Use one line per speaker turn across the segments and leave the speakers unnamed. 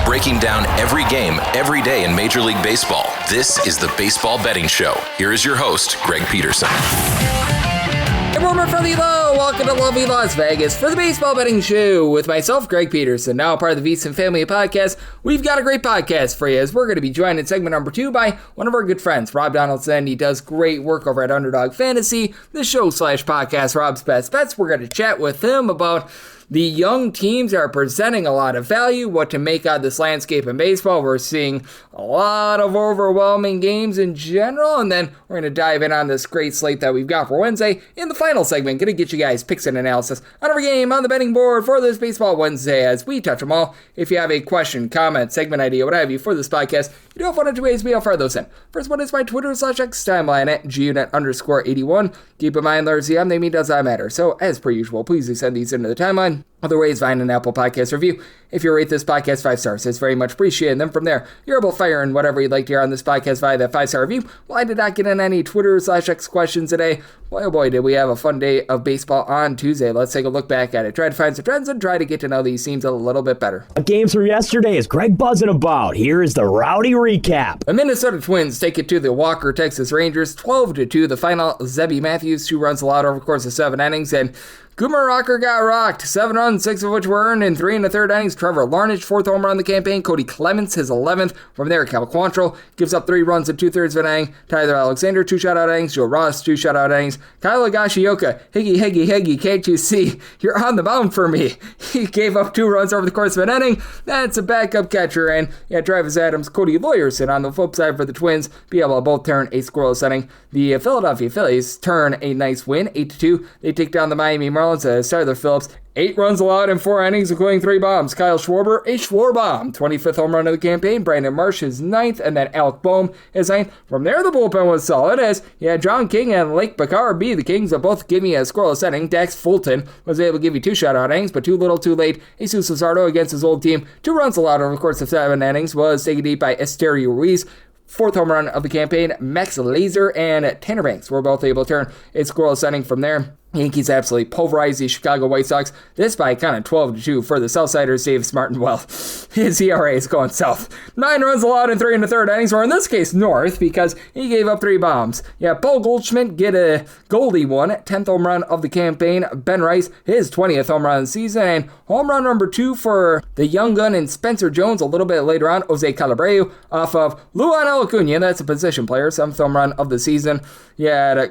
breaking down every game, every day in Major League Baseball. This is the Baseball Betting Show. Here is your host, Greg Peterson.
Everyone from the low, welcome to lovely Las Vegas for the Baseball Betting Show with myself, Greg Peterson, now part of the VSiN Family Podcast. We've got a great podcast for you as we're going to be joined in segment number 2 by one of our good friends, Rob Donaldson. He does great work over at Underdog Fantasy, the show/podcast, Rob's Best Bets. We're going to chat with him about the young teams are presenting a lot of value, what to make out of this landscape in baseball. We're seeing a lot of overwhelming games in general, and then we're going to dive in on this great slate that we've got for Wednesday. In the final segment, going to get you guys picks and analysis on every game on the betting board for this Baseball Wednesday as we touch them all. If you have a question, comment, segment idea, what have you for this podcast, you do have one of two ways we all fire those in. First one is my Twitter/X timeline at gunit_81. Keep in mind, letters CM, they mean does not matter. So, as per usual, please do send these into the timeline. Other ways, find an Apple Podcast review. If you rate this podcast 5 stars, it's very much appreciated. And then from there, you're able to fire in whatever you'd like to hear on this podcast via that 5-star review. Well, I did not get in any Twitter/X questions today. Boy, oh boy, did we have a fun day of baseball on Tuesday. Let's take a look back at it. Try to find some trends and try to get to know these teams a little bit better.
Games from yesterday is Greg buzzing about. Here is the rowdy recap.
The Minnesota Twins take it to the Walker Texas Rangers, 12-2. The final, Zebby Matthews, 2 runs allowed over the course of 7 innings, and Goomer Rocker got rocked. 7 runs, 6 of which were earned in 3 1/3 innings. Trevor Larnach, 4th home run of the campaign. Cody Clemens, his 11th. From there, Cal Quantrill gives up 3 runs in 2/3 of an inning. Tyler Alexander, 2 shutout innings. Joe Ross, 2 shutout innings. Kyle Higashioka, Higgy, can't you see? You're on the mound for me. He gave up 2 runs over the course of an inning. That's a backup catcher. And Travis Adams, Cody Lawyerson on the flip side for the Twins be able to both turn a scoreless inning. The Philadelphia Phillies turn a nice win, 8-2. They take down the Miami Marlins. Tyler Phillips, 8 runs allowed in 4 innings, including 3 bombs. Kyle Schwarber, a Schwarbomb, 25th home run of the campaign. Brandon Marsh, his 9th, and then Alec Boehm, his 9th. From there, the bullpen was solid as John King and Lake Bakar be the Kings of both give me a scoreless inning. Dax Fulton was able to give you 2 shutout innings, but too little, too late. Jesus Luzardo against his old team, 2 runs allowed over the course of 7 innings, was taken deep by Esterio Ruiz. 4th home run of the campaign. Max Lazer and Tanner Banks were both able to turn a scoreless inning from there. Yankees absolutely pulverized the Chicago White Sox. This by kind of 12-2 for the Southsiders. Dave Martin, well, his ERA is going south. 9 runs allowed in 3 1/3 innings, or in this case, north, because he gave up 3 bombs. Paul Goldschmidt get a Goldie one, 10th home run of the campaign. Ben Rice, his 20th home run of the season, and home run number 2 for the young gun and Spencer Jones a little bit later on. Jose Calabreu off of Luan Acuna, that's a position player, 7th home run of the season.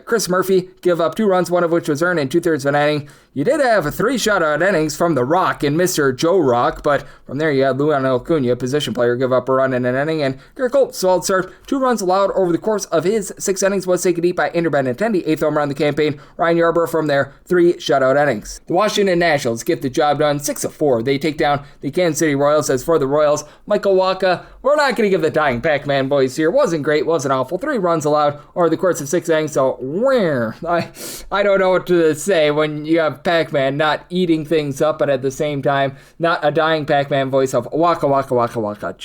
Chris Murphy give up 2 runs, one of which was earned in 2/3 of an inning. You did have 3 shutout innings from The Rock and Mr. Joe Rock, but from there you had Luan Acuna, position player, give up a run in an inning, and Garrett Cole, solid start, 2 runs allowed over the course of his 6 innings, was taken deep by Andrew Benintendi, 8th home run of the campaign. Ryan Yarbrough from there, 3 shutout innings. The Washington Nationals get the job done, 6-4. They take down the Kansas City Royals. As for the Royals, Michael Wacha, we're not going to give the dying Pac-Man voice here. Wasn't great, wasn't awful. 3 runs allowed over the course of 6 innings, so I don't know what to say when you have Pac-Man not eating things up, but at the same time, not a dying Pac-Man voice of waka waka waka waka.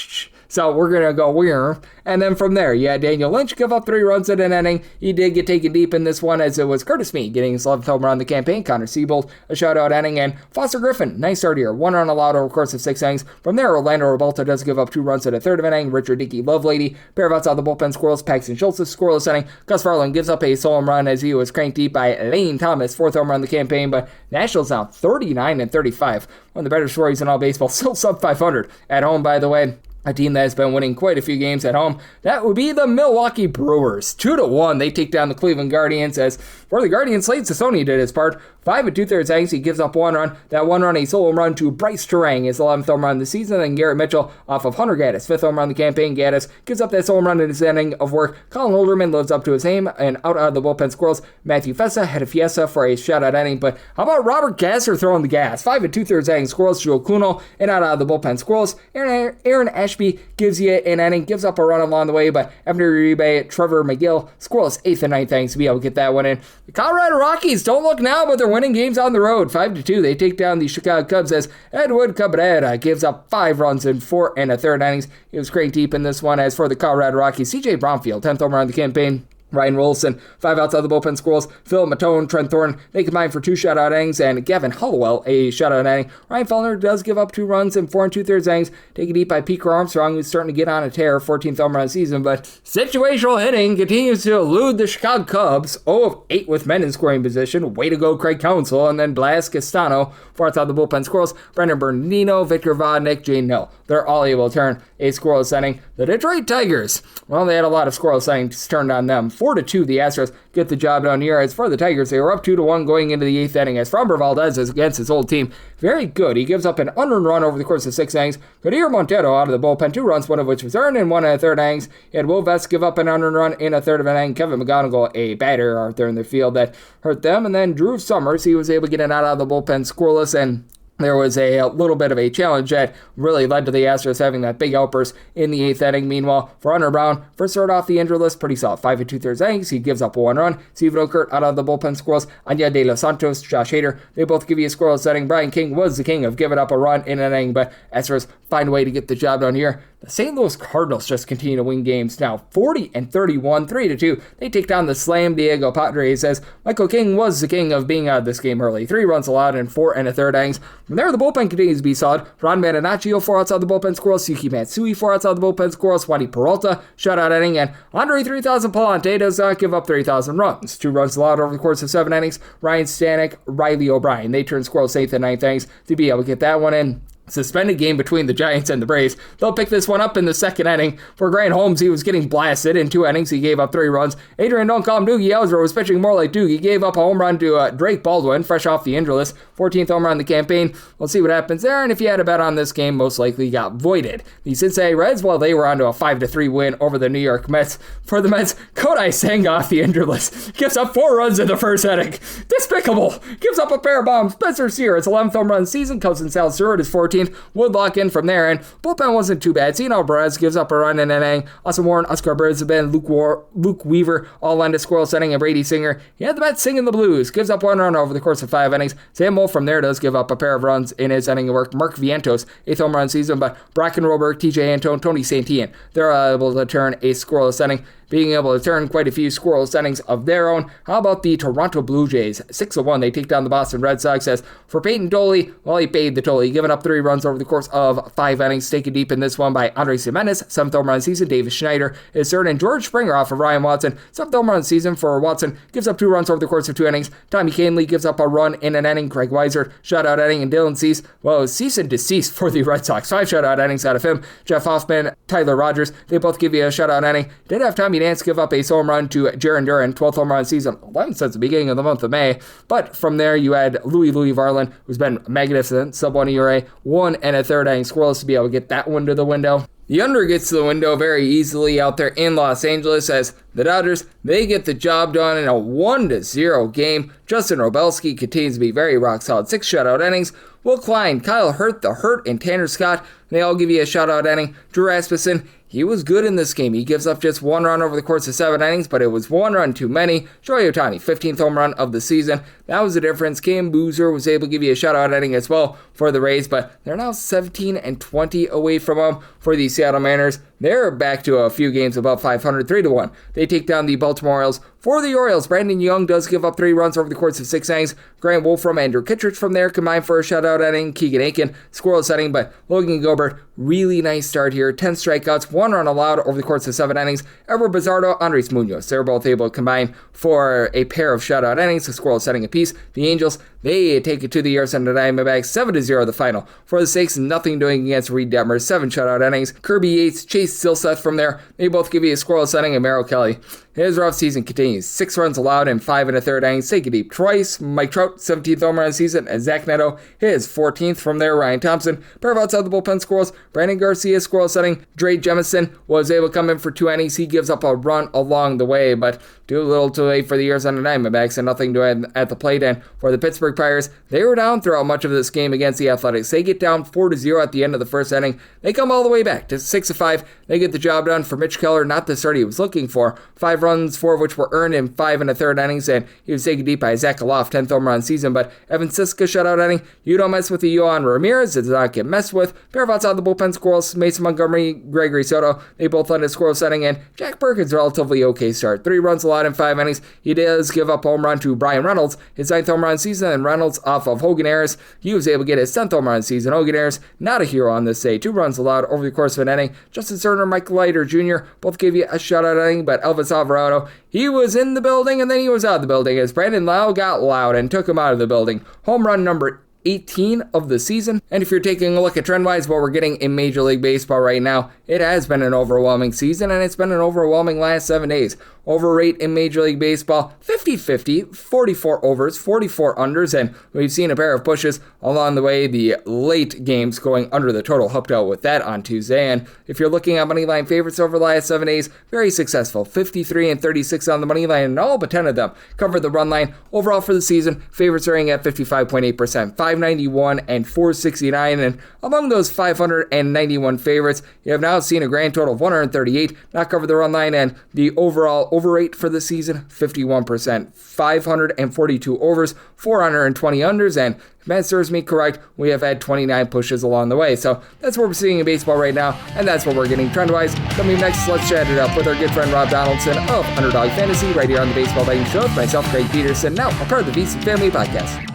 So we're going to go weird. And then from there, Daniel Lynch give up 3 runs in an inning. He did get taken deep in this one as it was Curtis Mead getting his 11th home run of the campaign. Connor Siebold, a shutout inning. And Foster Griffin, nice start here. 1 run allowed over the course of 6 innings. From there, Orlando Robalta does give up 2 runs in a 1/3 of an inning. Richard Dickey, Lovelady, pair of outs out of the bullpen, scoreless. Paxton Schultz, scoreless inning. Gus Farland gives up a solo home run as he was cranked deep by Lane Thomas, 4th home run of the campaign. But Nationals now 39-35. One of the better stories in all baseball. Still sub 500 at home, by the way. A team that has been winning quite a few games at home. That would be the Milwaukee Brewers. 2-1. They take down the Cleveland Guardians. As for the Guardians, Slade Sassoni did his part. 5 2/3 innings. He gives up 1 run. That 1 run, a solo run to Bryce Terang, his 11th home run of the season. And Garrett Mitchell off of Hunter Gaddis, 5th home run of the campaign. Gaddis gives up that solo run in his inning of work. Colin Holderman lives up to his aim. And out of the bullpen squirrels, Matthew Fessa had a fiesta for a shutout inning. But how about Robert Gasser throwing the gas? 5 2/3 innings. Squirrels, Joe Kuno, and out of the bullpen squirrels. Aaron Ashby gives you an inning, gives up a run along the way, but Abner Uribe, Trevor McGill, scoreless 8th and 9th innings to be able to get that one in. The Colorado Rockies don't look now, but they're winning games on the road. 5-2. They take down the Chicago Cubs as Edward Cabrera gives up 5 runs in 4 1/3 innings. He was cranked deep in this one. As for the Colorado Rockies, CJ Bromfield, 10th home run of the campaign. Ryan Wilson, 5 outs out of the bullpen squirrels. Phil Matone, Trent Thornton, they combine for 2 shutout innings, and Gavin Hollowell, a shutout inning. Ryan Fellner does give up 2 runs in 4 2/3 innings, taken deep by Pete Armstrong, who's starting to get on a tear, 14th home run season, but situational hitting continues to elude the Chicago Cubs. 0 of 8 with men in scoring position. Way to go, Craig Counsell, and then Blas Castano, 4 outs out of the bullpen squirrels. Brendan Bernardino, Victor Vodnik, Jane Hill. They're all able to turn a scoreless inning. The Detroit Tigers, well, they had a lot of scoreless innings turned on them. 4-2, the Astros get the job done here. As for the Tigers, they were up 2-1 going into the 8th inning as Framber Valdez is against his old team. Very good. He gives up an unearned run over the course of 6 innings. Kadir Montero out of the bullpen, 2 runs, one of which was earned in 1 1/3 innings. He had Will Vest give up an unearned run in 1/3 of an inning. Kevin McGonigal, a batter out there in the field that hurt them. And then Drew Summers, he was able to get it out of the bullpen scoreless, and there was a little bit of a challenge that really led to the Astros having that big outburst in the 8th inning. Meanwhile, for Hunter Brown, first start off the injured list, pretty solid. 5 2/3 innings, he gives up 1 run. Steven Okert out of the bullpen squirrels. Anya De Los Santos, Josh Hader, they both give you a scoreless inning. Brian King was the king of giving up a run in an inning, but Astros find a way to get the job done here. The St. Louis Cardinals just continue to win games now, 40-31, 3-2. They take down the Slam Diego Padres as Michael King was the king of being out of this game early. 3 runs allowed in 4 1/3 innings. From there, the bullpen continues to be solid. Ron Marinaccio, 4 outs out of the bullpen squirrels. Suki Matsui, 4 outs out of the bullpen squirrels. Juan Peralta, shutout inning. And Andre 3000 Palante does not give up 3,000 runs. 2 runs allowed over the course of 7 innings. Ryan Stanek, Riley O'Brien, they turn scoreless 8th and 9th innings to be able to get that one in. Suspended game between the Giants and the Braves. They'll pick this one up in the 2nd inning. For Grant Holmes, he was getting blasted in 2 innings. He gave up 3 runs. Adrian Don't Call Him Doogie Howser was pitching more like Doogie. He gave up a home run to Drake Baldwin, fresh off the injury list. 14th home run in the campaign. We'll see what happens there, and if you had a bet on this game, most likely got voided. The Cincinnati Reds, well, they were on to a 5-3 win over the New York Mets. For the Mets, Kodai Senga off the injured list. Gives up 4 runs in the 1st inning. Despicable. Gives up a pair of bombs. Spencer Steer, his 11th home run season. Cousin Sal Stewart, his 14th. Woodlock in from there, and bullpen wasn't too bad. Cena Alvarez gives up a run in an inning. Austin Warren, Oscar Brisbane, Luke Weaver all lend a scoreless inning, and Brady Singer, he had the Mets singing the blues. Gives up 1 run over the course of 5 innings. Sam Wolf from there does give up a pair of runs in his inning of work. Mark Vientos, 8th home run season, but Bracken Roberg, TJ Antone, Tony Santillan, they're able to turn a scoreless inning, being able to turn quite a few scoreless innings of their own. How about the Toronto Blue Jays? 6-1, they take down the Boston Red Sox. As for Peyton Doley, well, he paid the toll. He given up 3 runs over the course of 5 innings, taken deep in this one by Andres Jimenez, 7th home run season. Davis Schneider is 3rd, and George Springer off of Ryan Watson, 7th home run season for Watson, gives up 2 runs over the course of 2 innings. Tommy Kahnle gives up a run in an inning. Greg Weiser, shutout inning, and Dylan Cease, well, cease and desist for the Red Sox. 5 shutout innings out of him. Jeff Hoffman, Tyler Rogers, they both give you a shutout inning. Did have Tommy Nance give up a home run to Jaron Duran, 12th home run season, 11 since the beginning of the month of May. But from there, you had Louis Varland, who's been magnificent, sub-1 ERA, 1 1/3 inning scoreless to be able to get that one to the window. The under gets to the window very easily out there in Los Angeles as the Dodgers, they get the job done in a 1-0 game. Justin Robelski continues to be very rock solid. 6 shutout innings. Will Klein, Kyle Hurt, the Hurt, and Tanner Scott, they all give you a shutout inning. Drew Rasmussen, he was good in this game. He gives up just 1 run over the course of 7 innings, but it was 1 run too many. Shohei Ohtani, 15th home run of the season. That was the difference. Cam Boozer was able to give you a shutout inning as well for the Rays, but they're now 17-20 away from them for the Seattle Mariners. They're back to a few games above 500, 3-1. They take down the Baltimore Orioles. For the Orioles, Brandon Young does give up 3 runs over the course of 6 innings. Grant Wolfram, Andrew Kittredge from there combined for a shutout inning. Keegan Aiken, scoreless inning, but Logan Gilbert, really nice start here. 10 strikeouts, 1 run allowed over the course of 7 innings. Edward Bizardo, Andres Munoz, they're both able to combine for a pair of shutout innings, a scoreless inning apiece. The Angels, they take it to the Arizona Diamondbacks, 7-0 the final. For the Snakes, nothing doing against Reed Detmers, 7 shutout innings. Kirby Yates, Chase Silseth from there, they both give you a scoreless inning, and Merrill Kelly, his rough season continues. 6 runs allowed in 5 1/3 innings. Take it deep twice. Mike Trout, 17th home run season, and Zach Neto, his 14th from there. Ryan Thompson, pair of outside the bullpen scoreless. Brandon Garcia, scoreless inning. Dre Jemison was able to come in for 2 innings. He gives up a run along the way, but too little too late for the Arizona Diamondbacks, and nothing to add at the plate. And for the Pittsburgh Pirates, they were down throughout much of this game against the Athletics. They get down 4-0 at the end of the first inning. They come all the way back to 6-5. They get the job done for Mitch Keller, not the start he was looking for. 5 5 runs, 4 of which were earned in 5 and a third innings, and he was taken deep by Zach Aloff, 10th home run season. But Evan Siska shutout inning. You don't mess with the Yohan Ramirez. It does not get messed with. Pair of outside the bullpen squirrels, Mason Montgomery, Gregory Soto. They both led a scoreless inning, and Jack Perkins' relatively okay start. 3 runs allowed in 5 innings. He does give up home run to Brian Reynolds, his 9th home run season, and Reynolds off of Hogan Ayers. He was able to get his 10th home run season. Hogan Ayers, not a hero on this day. 2 runs allowed over the course of an inning. Justin Turner, Mike Leiter Jr. both gave you a shutout inning, but Elvis Alvarado, he was in the building and then he was out of the building as Brandon Lau got loud and took him out of the building. Home run number 18 of the season. And if you're taking a look at trend-wise what we're getting in Major League Baseball right now, it has been an overwhelming season, and it's been an overwhelming last 7 days. Over rate in Major League Baseball, 50-50, 44 overs, 44 unders, and we've seen a pair of pushes along the way. The late games going under the total helped out with that on Tuesday. And if you're looking at moneyline favorites over the last 7 days, very successful. 53 and 36 on the moneyline, and all but 10 of them covered the run line. Overall for the season, favorites are at 55.8%, 591 and 469. And among those 591 favorites, you have now seen a grand total of 138 not cover the run line, and the overall over rate for the season, 51%, 542 overs, 420 unders, and if that serves me correct, we have had 29 pushes along the way. So that's what we're seeing in baseball right now, and that's what we're getting trend-wise. Coming next, let's chat it up with our good friend Rob Donaldson of Underdog Fantasy right here on the Baseball Betting Show with myself, Greg Peterson, now a part of the VC Family Podcast.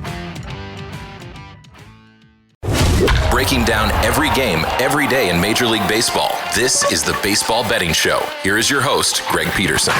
Breaking down every game, every day in Major League Baseball. This is the Baseball Betting Show. Here is your host, Greg Peterson.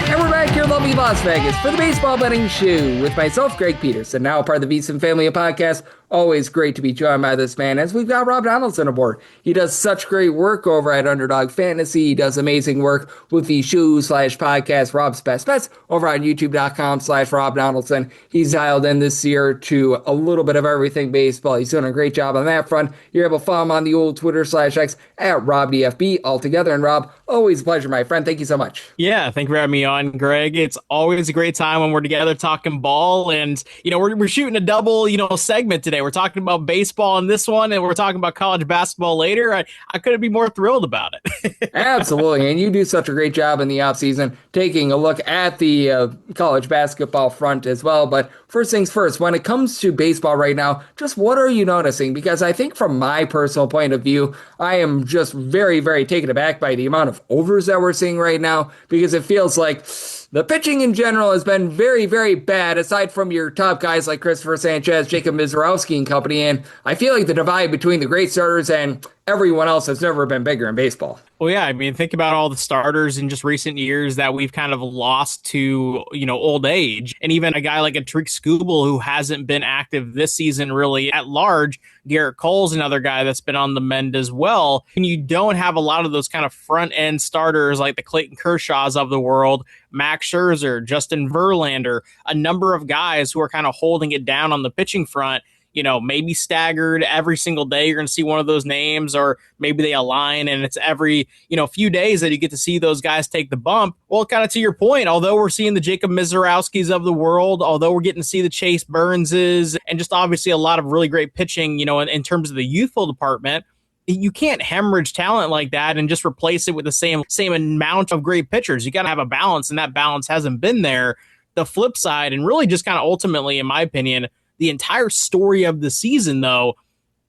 And we're back here in lovely Las Vegas for the Baseball Betting Show with myself, Greg Peterson, now a part of the VSiN Family Podcast. Always great to be joined by this man as we've got Rob Donaldson aboard. He does such great work over at Underdog Fantasy. He does amazing work with the show/podcast Rob's Best Bets over on youtube.com/Rob Donaldson. He's dialed in this year to a little bit of everything baseball. He's doing a great job on that front. You're able to follow him on the old Twitter/X at RobDFB altogether. And Rob, always a pleasure, my friend. Thank you so much.
Yeah, thank you for having me on, Greg. It's always a great time when we're together talking ball. And, we're shooting a double, segment today. We're talking about baseball in this one, and we're talking about college basketball later. I couldn't be more thrilled about it.
Absolutely. And you do such a great job in the offseason taking a look at the college basketball front as well. But first things first, when it comes to baseball right now, just what are you noticing? Because I think from my personal point of view, I am just very, very taken aback by the amount of overs that we're seeing right now, because it feels like the pitching in general has been very, very bad, aside from your top guys like Christopher Sanchez, Jacob Mizorowski and company. And I feel like the divide between the great starters and everyone else has never been bigger in baseball.
Well, yeah, think about all the starters in just recent years that we've kind of lost to, old age. And even a guy like a Tariq Skubal who hasn't been active this season really at large. Garrett Cole's another guy that's been on the mend as well. And you don't have a lot of those kind of front-end starters like the Clayton Kershaws of the world, Max Scherzer, Justin Verlander, a number of guys who are kind of holding it down on the pitching front. Maybe staggered every single day. You're going to see one of those names, or maybe they align and it's every, few days that you get to see those guys take the bump. Well, kind of to your point, although we're seeing the Jacob Mizorowskis of the world, although we're getting to see the Chase Burnses and just obviously a lot of really great pitching, in terms of the youthful department, you can't hemorrhage talent like that and just replace it with the same amount of great pitchers. You got to have a balance, and that balance hasn't been there. The flip side, and really just kind of ultimately, in my opinion, the entire story of the season, though,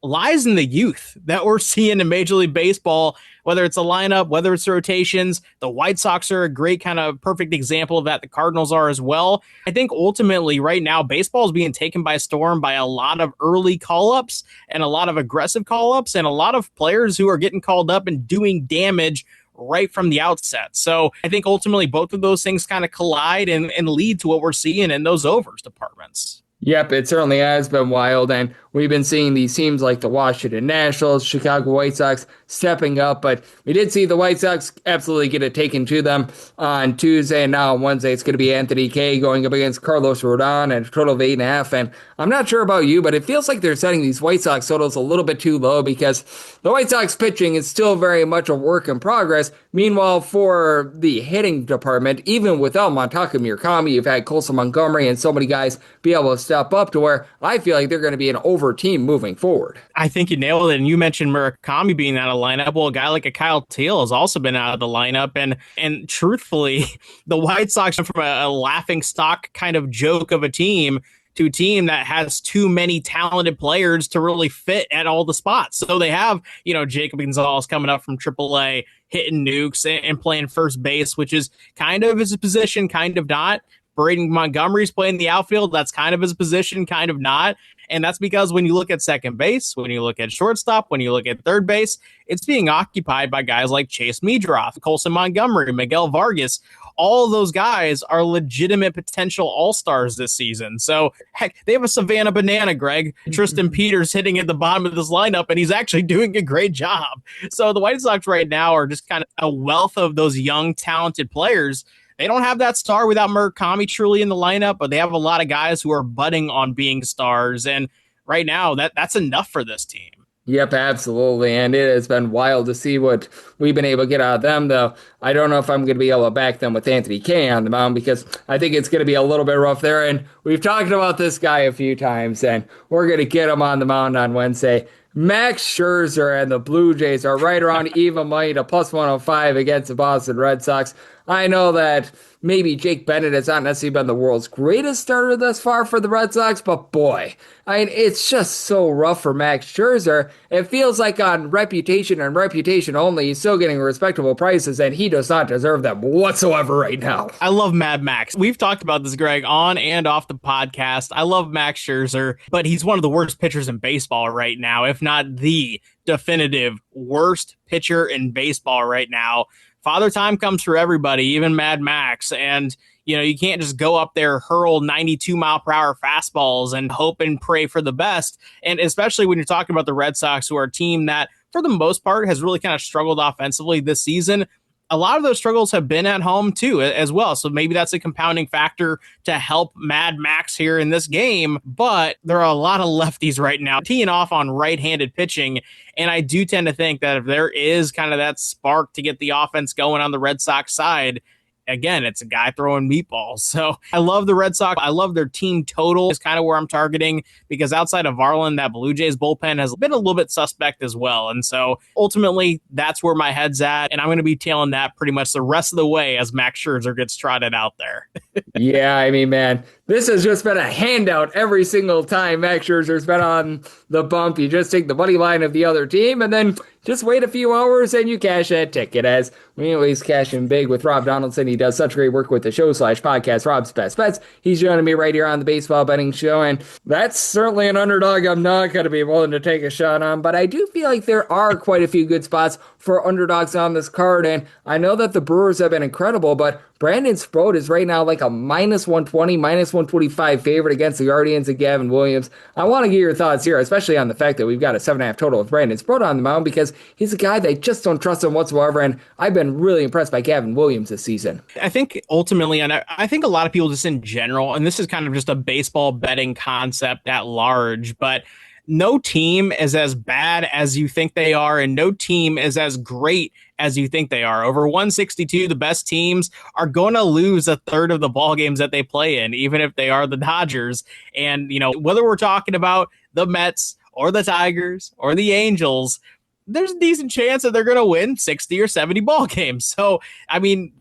lies in the youth that we're seeing in Major League Baseball, whether it's a lineup, whether it's the rotations. The White Sox are a great kind of perfect example of that. The Cardinals are as well. I think ultimately right now, baseball is being taken by storm by a lot of early call-ups and a lot of aggressive call-ups and a lot of players who are getting called up and doing damage right from the outset. So I think ultimately both of those things kind of collide and lead to what we're seeing in those overs departments.
Yep, it certainly has been wild, and we've been seeing these teams like the Washington Nationals, Chicago White Sox stepping up, but we did see the White Sox absolutely get it taken to them on Tuesday, and now on Wednesday it's going to be Anthony Kay going up against Carlos Rodon at a total of 8.5, and I'm not sure about you, but it feels like they're setting these White Sox totals a little bit too low because the White Sox pitching is still very much a work in progress. Meanwhile, for the hitting department, even without Montakami Murakami, you've had Colson Montgomery and so many guys be able to step up to where I feel like they're going to be an over team moving forward.
I think you nailed it. And you mentioned Murakami being out of the lineup. Well, a guy like a Kyle Teal has also been out of the lineup. And truthfully, the White Sox went from a laughing stock kind of joke of a team to a team that has too many talented players to really fit at all the spots. So they have, Jacob Gonzalez coming up from AAA, hitting nukes and playing first base, which is kind of his position, kind of not. Braden Montgomery's playing the outfield. That's kind of his position, kind of not. And that's because when you look at second base, when you look at shortstop, when you look at third base, it's being occupied by guys like Chase Meadroff, Colson Montgomery, Miguel Vargas. All of those guys are legitimate potential all-stars this season. So, heck, they have a Savannah Banana, Greg. Tristan Peters hitting at the bottom of this lineup, and he's actually doing a great job. So the White Sox right now are just kind of a wealth of those young, talented players. They don't have that star without Murakami truly in the lineup, but they have a lot of guys who are budding on being stars. And right now, that's enough for this team.
Yep, absolutely. And it has been wild to see what we've been able to get out of them, though. I don't know if I'm going to be able to back them with Anthony Kay on the mound because I think it's going to be a little bit rough there. And we've talked about this guy a few times, and we're going to get him on the mound on Wednesday. Max Scherzer and the Blue Jays are right around even money to plus 105 against the Boston Red Sox. I know that maybe Jake Bennett has not necessarily been the world's greatest starter thus far for the Red Sox, but boy, it's just so rough for Max Scherzer. It feels like on reputation and reputation only, he's still getting respectable prices, and he does not deserve them whatsoever right now.
I love Mad Max. We've talked about this, Greg, on and off the podcast. I love Max Scherzer, but he's one of the worst pitchers in baseball right now, if not the definitive worst pitcher in baseball right now. Father Time comes for everybody, even Mad Max. And, you can't just go up there, hurl 92-mile-per-hour fastballs and hope and pray for the best. And especially when you're talking about the Red Sox, who are a team that, for the most part, has really kind of struggled offensively this season. A lot of those struggles have been at home, too, as well. So maybe that's a compounding factor to help Mad Max here in this game. But there are a lot of lefties right now teeing off on right-handed pitching. And I do tend to think that if there is kind of that spark to get the offense going on the Red Sox side, again, it's a guy throwing meatballs. So I love the Red Sox. I love their team total is kind of where I'm targeting because outside of Varland, that Blue Jays bullpen has been a little bit suspect as well. And so ultimately, that's where my head's at. And I'm going to be tailing that pretty much the rest of the way as Max Scherzer gets trotted out there.
Yeah, man, this has just been a handout every single time Max Scherzer's been on the bump. You just take the money line of the other team and then just wait a few hours and you cash that ticket. As we always cash in big with Rob Donaldson. He does such great work with the show/podcast, Rob's Best Bets. He's joining me right here on the Baseball Betting Show, and that's certainly an underdog I'm not going to be willing to take a shot on, but I do feel like there are quite a few good spots for underdogs on this card, and I know that the Brewers have been incredible, but Brandon Sproat is right now like a minus 120, minus 125 favorite against the Guardians and Gavin Williams. I want to get your thoughts here, especially on the fact that we've got a 7.5 total with Brandon Sproat on the mound because he's a guy that I just don't trust him whatsoever, and I've been really impressed by Gavin Williams this season.
I think ultimately, and I think a lot of people just in general, and this is kind of just a baseball betting concept at large, but no team is as bad as you think they are, and no team is as great as you think they are. Over 162, the best teams are going to lose a third of the ball games that they play in, even if they are the Dodgers. And, whether we're talking about the Mets or the Tigers or the Angels, there's a decent chance that they're going to win 60 or 70 ball games. So, again,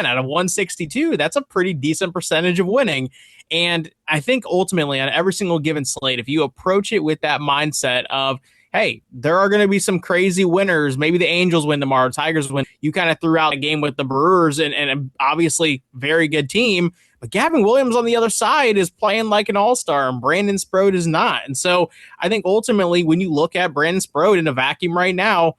out of 162, that's a pretty decent percentage of winning. And I think ultimately on every single given slate, if you approach it with that mindset of, hey, there are going to be some crazy winners. Maybe the Angels win tomorrow, Tigers win. You kind of threw out a game with the Brewers and obviously very good team. But Gavin Williams on the other side is playing like an all-star, and Brandon Sproat is not. And so I think ultimately when you look at Brandon Sproat in a vacuum right now,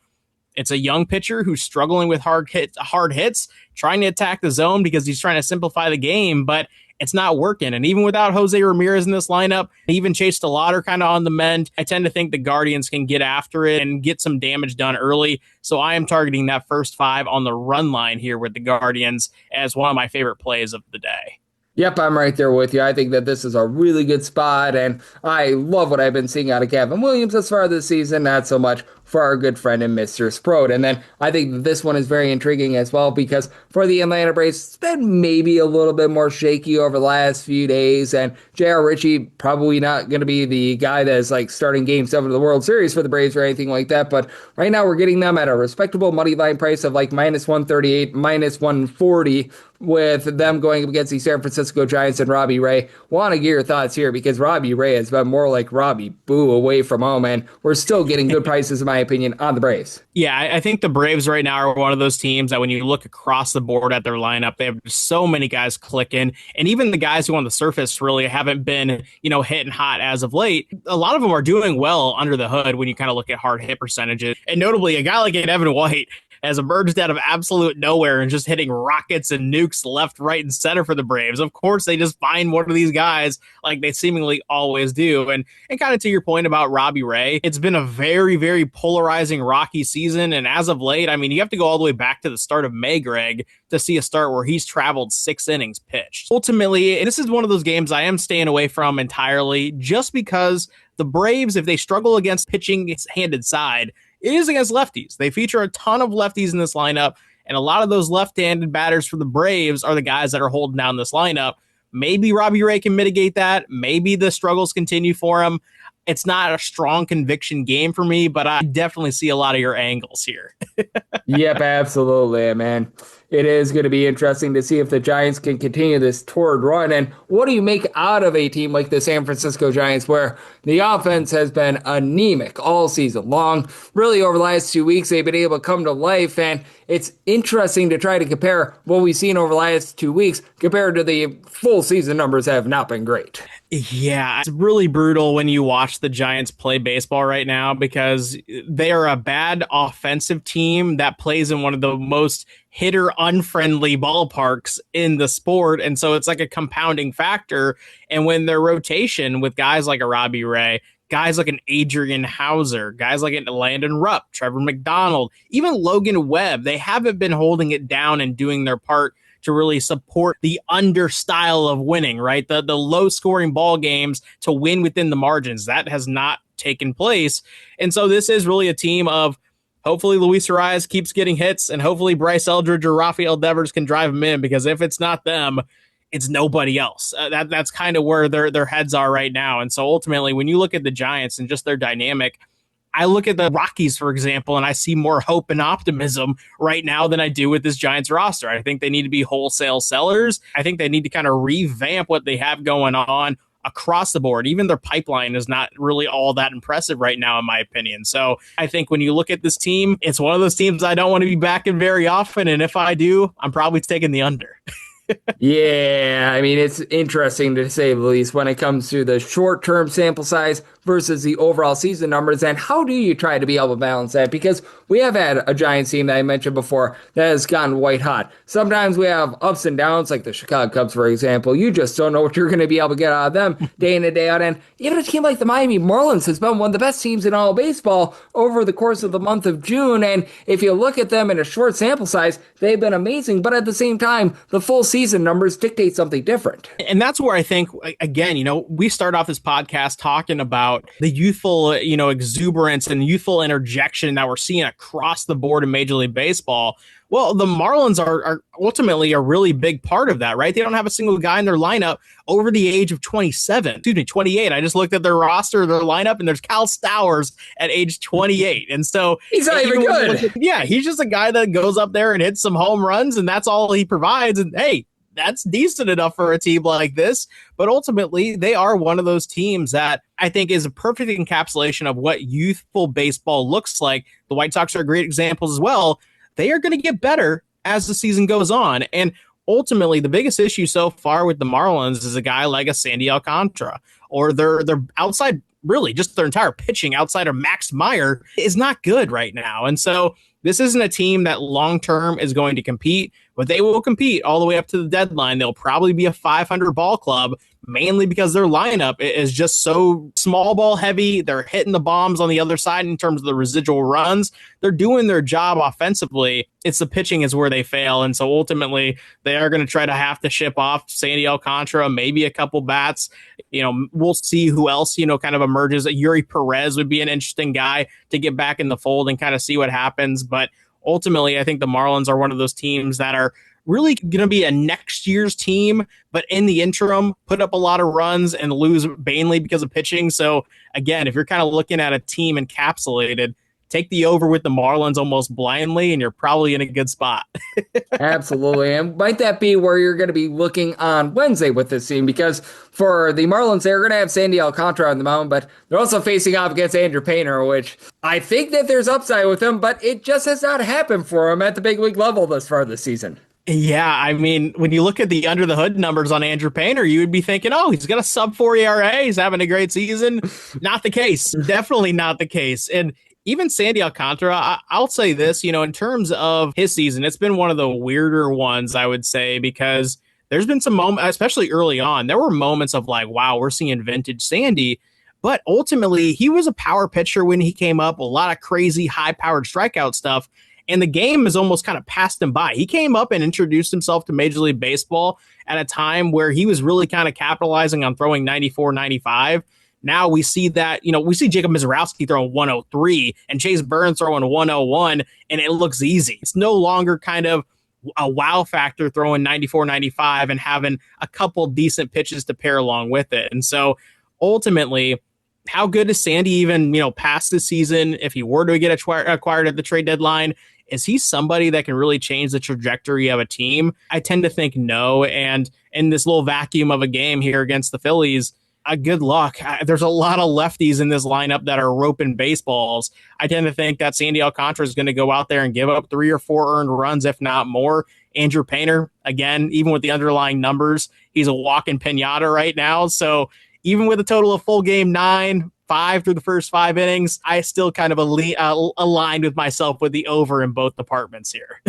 it's a young pitcher who's struggling with hard hits, trying to attack the zone because he's trying to simplify the game, but it's not working. And even without Jose Ramirez in this lineup, even Chase DeLauder kind of on the mend, I tend to think the Guardians can get after it and get some damage done early. So I am targeting that first 5 on the run line here with the Guardians as one of my favorite plays of the day.
Yep, I'm right there with you. I think that this is a really good spot, and I love what I've been seeing out of Gavin Williams as far this season, not so much for our good friend and Mr. Sprode. And then I think that this one is very intriguing as well because for the Atlanta Braves, it's been maybe a little bit more shaky over the last few days. And J.R. Ritchie probably not going to be the guy that is like starting Game 7 of the World Series for the Braves or anything like that. But right now we're getting them at a respectable money line price of like -138, -140, with them going up against the San Francisco Giants and Robbie Ray. Want to get your thoughts here because Robbie Ray has been more like Robbie Boo away from home, and we're still getting good prices, in my opinion, on the Braves.
Yeah, I think the Braves right now are one of those teams that when you look across the board at their lineup, they have so many guys clicking, and even the guys who on the surface really haven't been, hitting hot as of late, a lot of them are doing well under the hood when you kind of look at hard hit percentages. And notably, a guy like Evan White has emerged out of absolute nowhere and just hitting rockets and nukes left, right, and center for the Braves. Of course, they just find one of these guys like they seemingly always do. And kind of to your point about Robbie Ray, it's been a very, very polarizing Rocky season. And as of late, I mean, you have to go all the way back to the start of May, Greg, to see a start where he's traveled 6 innings pitched. Ultimately, this is one of those games I am staying away from entirely just because the Braves, if they struggle against pitching handed side, it is against lefties. They feature a ton of lefties in this lineup, and a lot of those left-handed batters for the Braves are the guys that are holding down this lineup. Maybe Robbie Ray can mitigate that. Maybe the struggles continue for him. It's not a strong conviction game for me, but I definitely see a lot of your angles here.
Yep, absolutely, man. It is going to be interesting to see if the Giants can continue this torrid run. And what do you make out of a team like the San Francisco Giants, where the offense has been anemic all season long? Really, over the last 2 weeks, they've been able to come to life. And it's interesting to try to compare what we've seen over the last 2 weeks compared to the full season numbers have not been great.
Yeah, it's really brutal when you watch the Giants play baseball right now because they are a bad offensive team that plays in one of the most hitter unfriendly ballparks in the sport. And so it's like a compounding factor. And when their rotation with guys like a Robbie Ray, guys like an Adrian Hauser, guys like a Landon Rupp, Trevor McDonald, even Logan Webb, they haven't been holding it down and doing their part to really support the under style of winning, right? The low scoring ball games to win within the margins. That has not taken place. And so this is really a team of hopefully Luis Arias keeps getting hits and hopefully Bryce Eldridge or Rafael Devers can drive him in, because if it's not them, it's nobody else. That's kind of where their heads are right now. And so ultimately, when you look at the Giants and just their dynamic, I look at the Rockies, for example, and I see more hope and optimism right now than I do with this Giants roster. I think they need to be wholesale sellers. I think they need to kind of revamp what they have going on across the board. Even their pipeline is not really all that impressive right now, in my opinion. So I think when you look at this team, it's one of those teams I don't want to be backing very often. And if I do, I'm probably taking the under.
Yeah, I mean, it's interesting to say the least when it comes to the short-term sample size versus the overall season numbers. And how do you try to be able to balance that? Because we have had a Giants team that I mentioned before that has gotten white hot. Sometimes we have ups and downs, like the Chicago Cubs, for example. You just don't know what you're going to be able to get out of them day in and day out. And even a team like the Miami Marlins has been one of the best teams in all of baseball over the course of the month of June. And if you look at them in a short sample size, they've been amazing. But at the same time, the full season numbers dictate something different.
And that's where I think, again, we start off this podcast talking about the youthful, exuberance and youthful interjection that we're seeing across the board in Major League Baseball. Well, the Marlins are ultimately a really big part of that, right? They don't have a single guy in their lineup over the age of 28. I just looked at their roster, their lineup, and there's Cal Stowers at age 28. And so
he's not even good.
He's just a guy that goes up there and hits some home runs, and that's all he provides. And hey, that's decent enough for a team like this. But ultimately, they are one of those teams that I think is a perfect encapsulation of what youthful baseball looks like. The White Sox are great examples as well. They are going to get better as the season goes on. And ultimately, the biggest issue so far with the Marlins is a guy like a Sandy Alcantara, or their outside, really just their entire pitching outside of Max Meyer is not good right now. And so this isn't a team that long-term is going to compete, but they will compete all the way up to the deadline. They'll probably be a 500 ball club, mainly because their lineup is just so small ball heavy. They're hitting the bombs on the other side in terms of the residual runs. They're doing their job offensively. It's the pitching is where they fail. And so ultimately they are going to try to have to ship off Sandy Alcantara, maybe a couple bats. We'll see who else, kind of emerges. Yuri Perez would be an interesting guy to get back in the fold and kind of see what happens. But ultimately, I think the Marlins are one of those teams that are really going to be a next year's team, but in the interim, put up a lot of runs and lose mainly because of pitching. So again, if you're kind of looking at a team encapsulated, take the over with the Marlins almost blindly, and you're probably in a good spot.
Absolutely. And might that be where you're going to be looking on Wednesday with this team? Because for the Marlins, they're going to have Sandy Alcantara on the mound, but they're also facing off against Andrew Painter, which I think that there's upside with him, but it just has not happened for him at the big league level thus far this season.
Yeah, I mean, when you look at the under the hood numbers on Andrew Painter, you would be thinking, oh, he's got a sub-4 ERA. He's having a great season. Not the case. Definitely not the case. And even Sandy Alcantara, I'll say this, in terms of his season, it's been one of the weirder ones, I would say, because there's been some moments, especially early on, there were moments of like, wow, we're seeing vintage Sandy. But ultimately, he was a power pitcher when he came up, a lot of crazy high-powered strikeout stuff. And the game has almost kind of passed him by. He came up and introduced himself to Major League Baseball at a time where he was really kind of capitalizing on throwing 94, 95. Now we see that, we see Jacob Mizorowski throwing 103 and Chase Burns throwing 101, and it looks easy. It's no longer kind of a wow factor throwing 94, 95 and having a couple decent pitches to pair along with it. And so ultimately, how good is Sandy even, past the season? If he were to get acquired at the trade deadline, is he somebody that can really change the trajectory of a team? I tend to think no. And in this little vacuum of a game here against the Phillies, good luck. There's a lot of lefties in this lineup that are roping baseballs. I tend to think that Sandy Alcantara is going to go out there and give up 3 or 4 earned runs, if not more. Andrew Painter, again, even with the underlying numbers, he's a walking pinata right now. So even with a total of full game 9, 5 through the first 5 innings, I still kind of aligned with myself with the over in both departments here.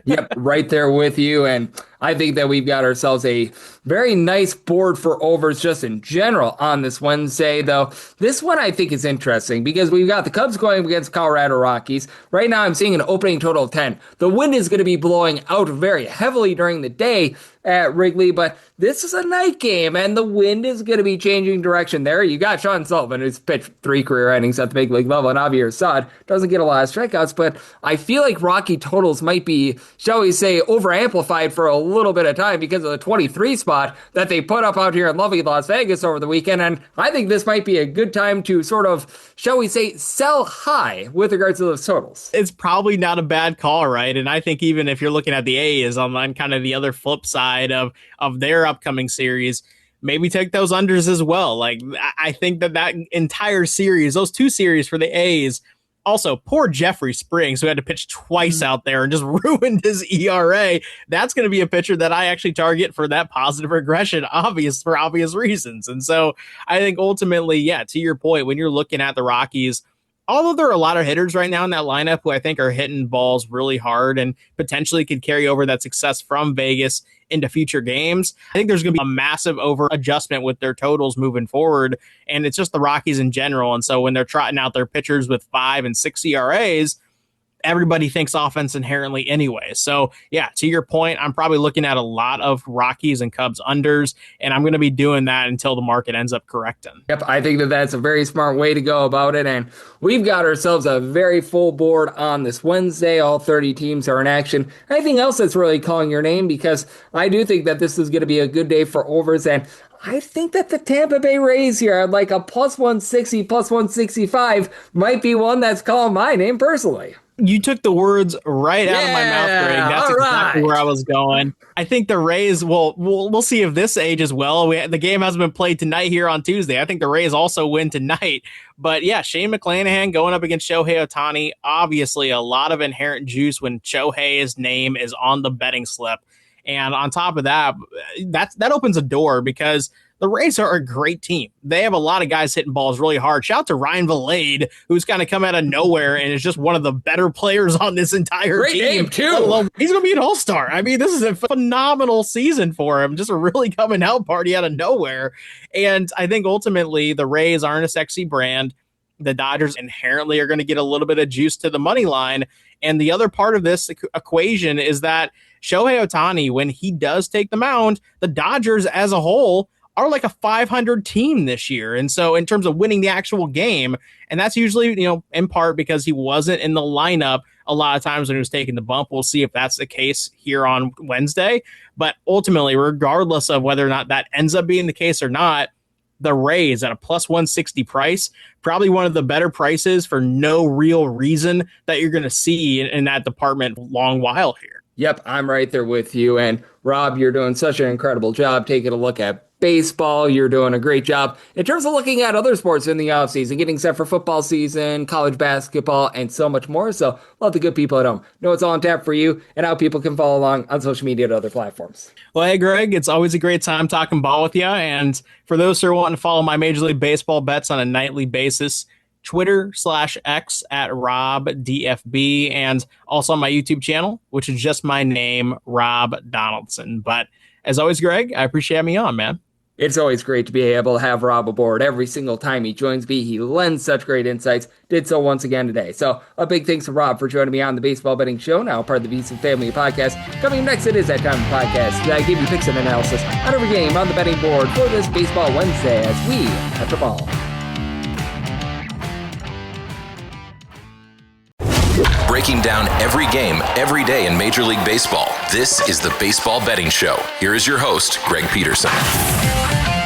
Yep, right there with you. And I think that we've got ourselves a very nice board for overs just in general on this Wednesday, though. This one I think is interesting because we've got the Cubs going against Colorado Rockies. Right now I'm seeing an opening total of 10. The wind is going to be blowing out very heavily during the day at Wrigley, but this is a night game, and the wind is going to be changing direction there. You got Sean Sullivan, who's pitched 3 career innings at the big league level, and Javier Assad doesn't get a lot of strikeouts, but I feel like Rocky totals might be, shall we say, over-amplified for a little bit of time because of the 23 spot that they put up out here in lovely Las Vegas over the weekend, and I think this might be a good time to sort of, shall we say, sell high with regards to those totals.
It's probably not a bad call, right? And I think even if you're looking at the A's on kind of the other flip side of their upcoming series, maybe take those unders as well. Like, I think that entire series, those 2 series for the A's, also poor Jeffrey Springs, who had to pitch twice out there and just ruined his ERA. That's going to be a pitcher that I actually target for that positive regression, for obvious reasons. And so I think ultimately, yeah, to your point, when you're looking at the Rockies, although there are a lot of hitters right now in that lineup who I think are hitting balls really hard and potentially could carry over that success from Vegas into future games, I think there's going to be a massive over adjustment with their totals moving forward. And it's just the Rockies in general. And so when they're trotting out their pitchers with 5 and 6 ERAs, everybody thinks offense inherently anyway. So yeah, to your point, I'm probably looking at a lot of Rockies and Cubs unders, and I'm going to be doing that until the market ends up correcting.
Yep, I think that that's a very smart way to go about it, and we've got ourselves a very full board on this Wednesday. All 30 teams are in action. Anything else that's really calling your name? Because I do think that this is going to be a good day for overs, and I think that the Tampa Bay Rays here, like a plus 160, plus 165, might be one that's calling my name personally.
You took the words right out of my mouth, Greg. That's exactly where I was going. I think the Rays, we'll see if this ages well. The game hasn't been played tonight here on Tuesday. I think the Rays also win tonight. But yeah, Shane McClanahan going up against Shohei Ohtani. Obviously, a lot of inherent juice when Shohei's name is on the betting slip. And on top of that, that opens a door because the Rays are a great team. They have a lot of guys hitting balls really hard. Shout out to Ryan Valade, who's kind of come out of nowhere and is just one of the better players on this entire
Great
team.
Name, too.
He's going to be an all-star. I mean, this is a phenomenal season for him. Just a really coming out party out of nowhere. And I think ultimately the Rays aren't a sexy brand. The Dodgers inherently are going to get a little bit of juice to the money line. And the other part of this equation is that Shohei Ohtani, when he does take the mound, the Dodgers as a whole are like a 500 team this year. And so in terms of winning the actual game, and that's usually, in part because he wasn't in the lineup a lot of times when he was taking the bump. We'll see if that's the case here on Wednesday. But ultimately, regardless of whether or not that ends up being the case or not, the Rays at a plus 160 price, probably one of the better prices for no real reason that you're going to see in that department long while here.
Yep, I'm right there with you. And Rob, you're doing such an incredible job taking a look at baseball. You're doing a great job in terms of looking at other sports in the offseason, getting set for football season, college basketball, and so much more. So love the good people at home. Know it's all on tap for you and how people can follow along on social media and other platforms.
Well, hey, Greg, it's always a great time talking ball with you. And for those who are wanting to follow my Major League Baseball bets on a nightly basis, Twitter/X at RobDFB, and also on my YouTube channel, which is just my name, Rob Donaldson. But as always, Greg, I appreciate having me on, man.
It's always great to be able to have Rob aboard every single time he joins me. He lends such great insights. Did so once again today. So a big thanks to Rob for joining me on the Baseball Betting Show, now part of the VSiN Family Podcast. Coming next, it is that time of the podcast. I give you picks and analysis on every game on the betting board for this Baseball Wednesday as we touch a ball.
Breaking down every game, every day in Major League Baseball. This is the Baseball Betting Show. Here is your host, Greg Peterson.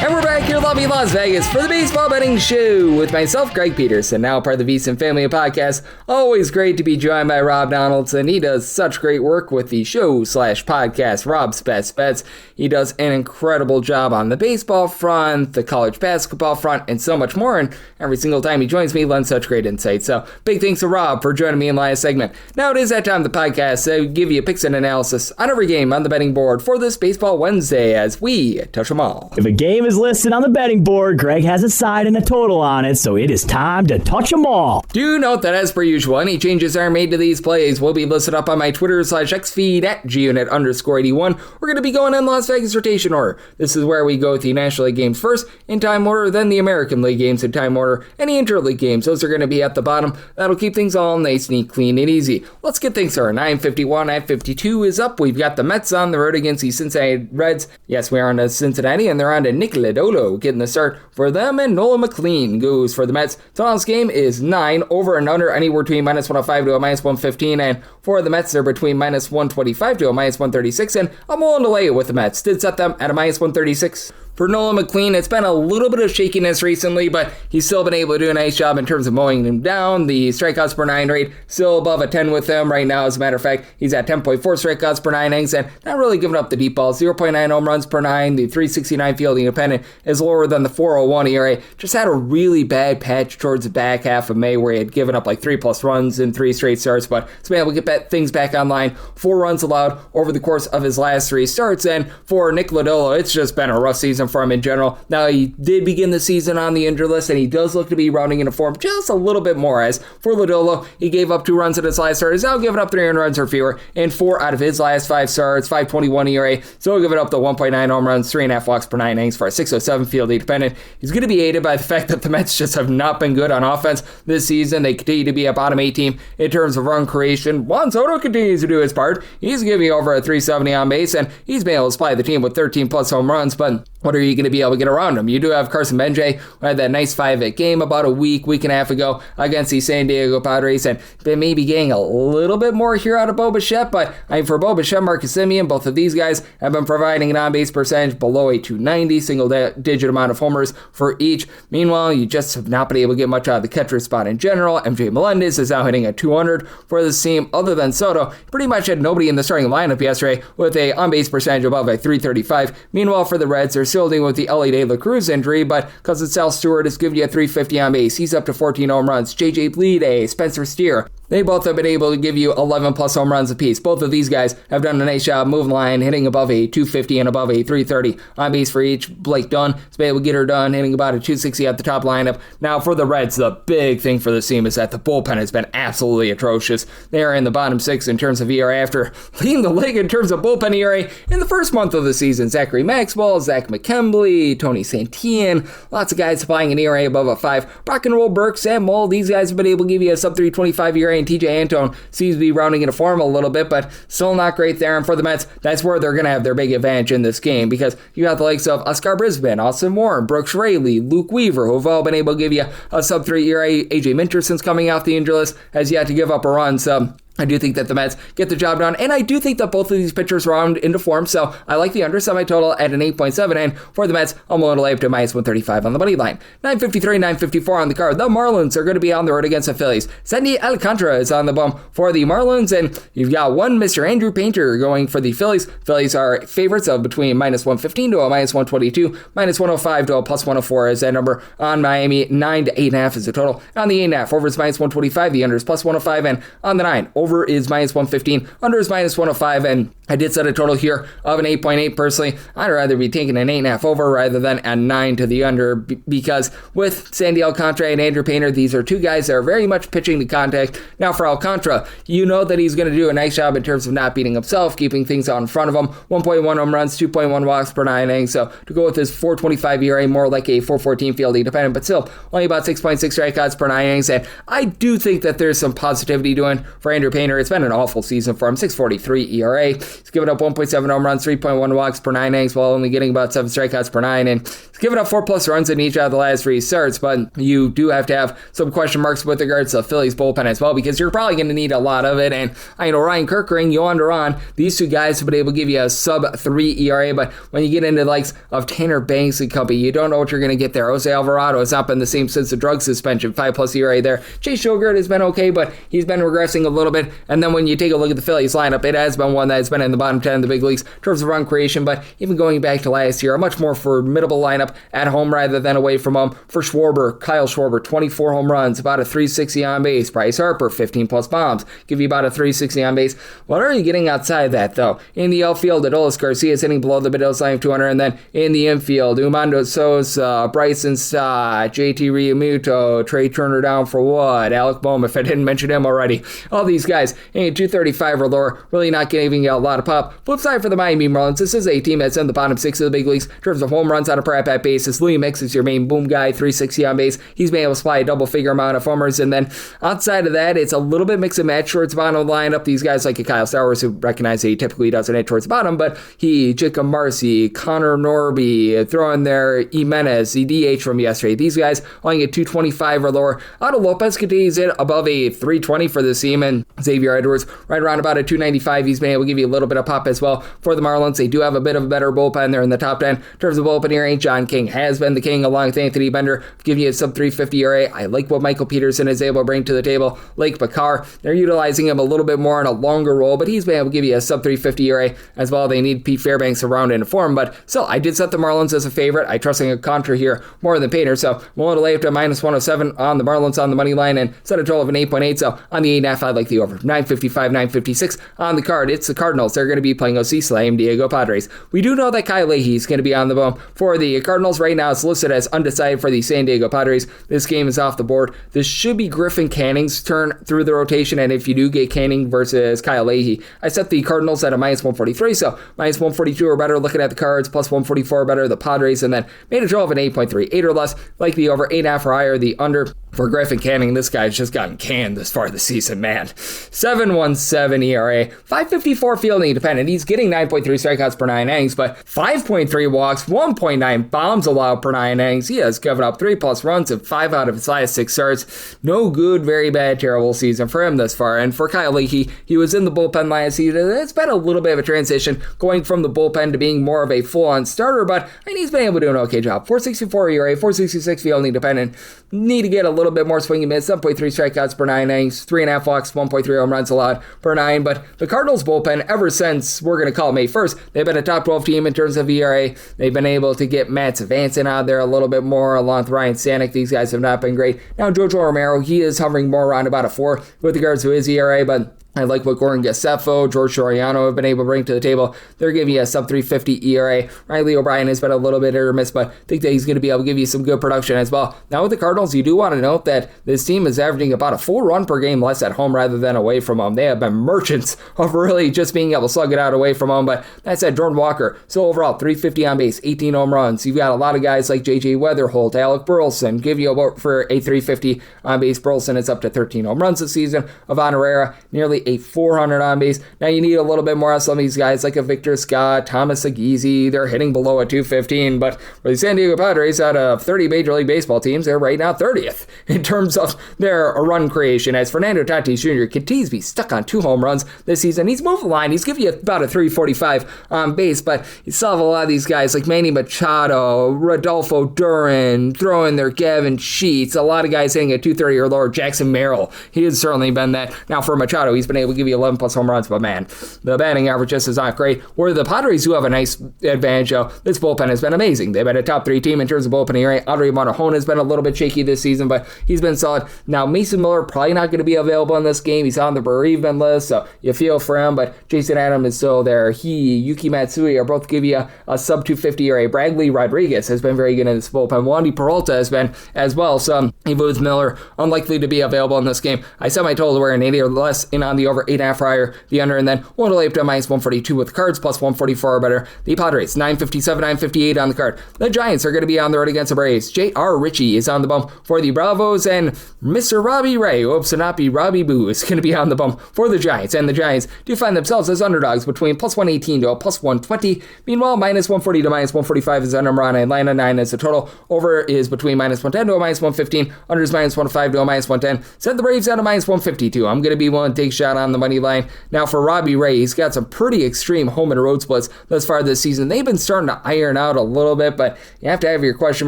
And we're back here in lovely Las Vegas for the Baseball Betting Show with myself, Greg Peterson, now part of the VSiN Family Podcast. Always great to be joined by Rob Donaldson. He does such great work with the show/podcast, Rob's Best Bets. He does an incredible job on the baseball front, the college basketball front, and so much more. And every single time he joins me, he lends such great insight. So big thanks to Rob for joining me in last segment. Now it is that time of the podcast to give you picks and analysis on every game on the betting board for this Baseball Wednesday as we touch them all.
If a game is listed on the betting board, Greg has a side and a total on it, so it is time to touch them all.
Do note that as per usual, any changes are made to these plays will be listed up on my Twitter/X feed at gunit_81. We're going to be going in Las Vegas rotation order. This is where we go with the National League games first in time order, then the American League games in time order. Any interleague games, those are going to be at the bottom. That'll keep things all nice, neat, clean, and easy. Let's get things started. 9:51, 9:52 is up. We've got the Mets on the road against the Cincinnati Reds. Yes, we are on to Cincinnati, and they're on to Nick Lodolo getting the start for them, and Nolan McLean goes for the Mets. Tonight's game is 9, over and under anywhere between -105 to a -115, and for the Mets, they're between -125 to a -136, and I'm willing to lay it with the Mets. Did set them at a -136. For Nolan McLean, it's been a little bit of shakiness recently, but he's still been able to do a nice job in terms of mowing him down. The strikeouts per 9 rate still above a 10 with him right now. As a matter of fact, he's at 10.4 strikeouts per 9 innings and not really giving up the deep balls. 0.9 home runs per 9. The 369 fielding independent is lower than the 401 ERA. Just had a really bad patch towards the back half of May where he had given up like 3+ runs in 3 straight starts, but he's been able to get things back online. 4 runs allowed over the course of his last 3 starts, and for Nick Lodolo, it's just been a rough season for him in general. Now, he did begin the season on the injured list, and he does look to be rounding into form just a little bit more. As for Lodolo, he gave up 2 runs in his last start. He's now giving up 300 runs or fewer in 4 out of his last 5 starts, 5.21 ERA. Still giving up the 1.9 home runs, 3.5 walks per 9 innings for a 607 field independent. He's going to be aided by the fact that the Mets just have not been good on offense this season. They continue to be a bottom 8 team in terms of run creation. Juan Soto continues to do his part. He's giving over a 370 on base, and he's been able to supply the team with 13+ home runs, but what are you going to be able to get around him? You do have Carson Benjay, who had that nice 5-hit game about a week and a half ago against the San Diego Padres, and been maybe getting a little bit more here out of Bo Bichette, but for Bo Bichette, Marcus Semien, both of these guys have been providing an on-base percentage below a 290, single-digit amount of homers for each. Meanwhile, you just have not been able to get much out of the catcher spot in general. MJ Melendez is now hitting a 200 for this team. Other than Soto, pretty much had nobody in the starting lineup yesterday with a on-base percentage above a 335. Meanwhile, for the Reds, they're still dealing with the Elly De La Cruz injury, but because it's Sal Stewart is giving you a 350 on base. He's up to 14 home runs. JJ Bleday, Spencer Steer, they both have been able to give you 11 plus home runs apiece. Both of these guys have done a nice job moving line, hitting above a 250 and above a 330 on base for each. Blake Dunn has been able to get her done, hitting about a 260 at the top lineup. Now for the Reds, the big thing for this team is that the bullpen has been absolutely atrocious. They are in the bottom 6 in terms of ERA after leading the league in terms of bullpen ERA in the first month of the season. Zachary Maxwell, Zach McKembley, Tony Santillan, lots of guys supplying an ERA above a 5. Rock and Roll Burke, Sam Moll, these guys have been able to give you a sub 325 ERA, and TJ Antone seems to be rounding into form a little bit, but still not great there. And for the Mets, that's where they're going to have their big advantage in this game, because you got the likes of Oscar Brisbane, Austin Warren, Brooks Raley, Luke Weaver, who have all been able to give you a sub 3 ERA. AJ Minter, since coming off the injury list, has yet to give up a run, so I do think that the Mets get the job done, and I do think that both of these pitchers round into form, so I like the under semi-total at an 8.7, and for the Mets, I'm willing to lay up to minus 135 on the money line. 953, 954 on the card. The Marlins are going to be on the road against the Phillies. Sandy Alcantara is on the bump for the Marlins, and you've got one Mr. Andrew Painter going for the Phillies. Phillies are favorites of between minus 115 to a minus 122, minus 105 to a plus 104 is that number on Miami. 9 to 8.5 is the total. On the 8.5, over is minus 125, the under is plus 105, and on the 9, over is minus 115, under is minus 105, and I did set a total here of an 8.8 personally. I'd rather be taking an 8.5 over rather than a 9 to the under, because with Sandy Alcantara and Andrew Painter, these are two guys that are very much pitching to contact. Now for Alcantara, you know that he's going to do a nice job in terms of not beating himself, keeping things out in front of him. 1.1 home runs, 2.1 walks per 9 innings, so to go with his 4.25 ERA, more like a 4.14 fielding dependent, but still only about 6.6 strikeouts per 9 innings, and I do think that there's some positivity doing for Andrew Painter. It's been an awful season for him. 6.43 ERA. He's given up 1.7 home runs, 3.1 walks per 9 innings, while only getting about 7 strikeouts per 9. And he's given up 4+ runs in each out of the last 3 starts. But you do have to have some question marks with regards to the Phillies bullpen as well, because you're probably going to need a lot of it. And I know Ryan Kerkering, Yohan Duran, these two guys have been able to give you a sub 3 ERA. But when you get into the likes of Tanner Banks and company, you don't know what you're going to get there. Jose Alvarado has not been the same since the drug suspension. 5+ ERA there. Chase Shogert has been okay, but he's been regressing a little bit. And then when you take a look at the Phillies lineup, it has been one that has been in the bottom 10 of the big leagues in terms of run creation, but even going back to last year, a much more formidable lineup at home rather than away from home. For Schwarber, Kyle Schwarber, 24 home runs, about a 360 on base. Bryce Harper, 15+ bombs, give you about a 360 on base. What are you getting outside that, though? In the outfield, Adolis Garcia is hitting below the middle line of 200, and then in the infield, Umando Sosa, Bryson Stott, JT Realmuto, Trey Turner down for what? Alec Boehm, if I didn't mention him already. All these guys hitting 235 or lower, really not giving you a lot of pop. Flip side for the Miami Marlins, this is a team that's in the bottom 6 of the big leagues in terms of home runs on a per at-bat basis. Liam Hicks is your main boom guy, 360 on base. He's been able to supply a double-figure amount of homers, and then outside of that, it's a little bit mix and match towards the bottom of the lineup. These guys like Kyle Stowers, who recognize that he typically doesn't hit towards the bottom, but Jacob Marcy, Connor Norby, throw in there Jimenez, the DH from yesterday. These guys only get 225 or lower. Otto Lopez continues it above a 320 for the team, and Xavier Edwards right around about a 295. He's been able to give you a little bit of pop as well for the Marlins. They do have a bit of a better bullpen. They're in the top 10 in terms of bullpen ERA. John King has been the king along with Anthony Bender, giving you a sub 350 ERA. I like what Michael Peterson is able to bring to the table. Lake Bakar, they're utilizing him a little bit more in a longer role, but he's been able to give you a sub 350 ERA as well. They need Pete Fairbanks around into form, but still, I did set the Marlins as a favorite. I trust in a contra here more than Painter, so I'm willing to lay up to minus 107 on the Marlins on the money line and set a total of an 8.8. So on the 8.5, I like the over. 955, 956 on the card. It's the Cardinals. They're going to be playing OC Slam Diego Padres. We do know that Kyle Leahy is going to be on the bump for the Cardinals. Right now, it's listed as undecided for the San Diego Padres. This game is off the board. This should be Griffin Canning's turn through the rotation, and if you do get Canning versus Kyle Leahy, I set the Cardinals at a minus 143, so minus 142 or better looking at the cards, plus 144 or better the Padres, and then made a draw of an 8.3. 8 or less, like the over. 8.5 or higher, the under. For Griffin Canning, this guy's just gotten canned this far this season, man. 7.17 ERA, 5.54 fielding dependent. He's getting 9.3 strikeouts per 9 innings, but 5.3 walks, 1.9 bombs allowed per 9 innings. He has given up 3+ runs in 5 out of his last 6 starts. No good, very bad, terrible season for him thus far. And for Kyle Leahy, he was in the bullpen last season. It's been a little bit of a transition going from the bullpen to being more of a full-on starter, but he's been able to do an okay job. 4.64 ERA, 4.66 fielding dependent. Need to get a little bit more swing and miss, 7.3 strikeouts per 9 innings, 3.5 walks, 1.3 home runs allowed per 9. But the Cardinals bullpen, ever since, we're going to call May 1st, they've been a top 12 team in terms of ERA. They've been able to get Matt Svanson out there a little bit more, along with Ryan Stanek. These guys have not been great. Now, Jojo Romero, he is hovering more around about a 4 with regards to his ERA, but I like what Gordon Gassefo, George Soriano have been able to bring to the table. They're giving you a sub 350 ERA. Riley O'Brien has been a little bit hit or miss, but I think that he's going to be able to give you some good production as well. Now with the Cardinals, you do want to note that this team is averaging about a full run per game less at home rather than away from home. They have been merchants of really just being able to slug it out away from home. But that said, Jordan Walker, so overall 350 on base, 18 home runs. You've got a lot of guys like J.J. Weatherholt, Alec Burleson, give you about for a 350 on base. Burleson is up to 13 home runs this season. Ivan Herrera, nearly a 400 on base. Now you need a little bit more of some of these guys like a Victor Scott, Thomas Aguirre. They're hitting below a 215, but for the San Diego Padres, out of 30 Major League Baseball teams, they're right now 30th in terms of their run creation, as Fernando Tatis Jr. continues to be stuck on 2 home runs this season. He's moved the line. He's giving you about a 345 on base, but you still have a lot of these guys like Manny Machado, Rodolfo Duran, throwing their Gavin Sheets, a lot of guys hitting at 230 or lower. Jackson Merrill, he has certainly been that. Now for Machado, he's been able to give you 11 plus home runs, but man, the batting average just is not great. Where the Padres do have a nice advantage, though, this bullpen has been amazing. They've been a top 3 team in terms of bullpen ERA. Andre Montejón has been a little bit shaky this season, but he's been solid. Now, Mason Miller probably not going to be available in this game. He's on the bereavement list, so you feel for him, but Jason Adams is still there. He, Yuki Matsui are both give you a sub 250 ERA. Bradley Rodriguez has been very good in this bullpen. Wandy Peralta has been as well, so Evans Miller unlikely to be available in this game. I set my total to where an 80 or less in on the over 8.5 higher, the under, and then one to lay up to minus 142 with the Cards, plus 144 or better. The Padres, 957, 958 on the card. The Giants are going to be on the road against the Braves. J.R. Ritchie is on the bump for the Bravos, and Mr. Robbie Ray, oops, and not be Robbie Boo, is going to be on the bump for the Giants. And the Giants do find themselves as underdogs between plus 118 to a plus 120. Meanwhile, minus 140 to minus 145 is the number on Atlanta. 9 as the total. Over is between minus 110 to a minus 115. Under is minus 105 to a minus 110. Set the Braves at a minus 152. I'm going to be willing to take a shot on the money line. Now for Robbie Ray, he's got some pretty extreme home and road splits thus far this season. They've been starting to iron out a little bit, but you have to have your question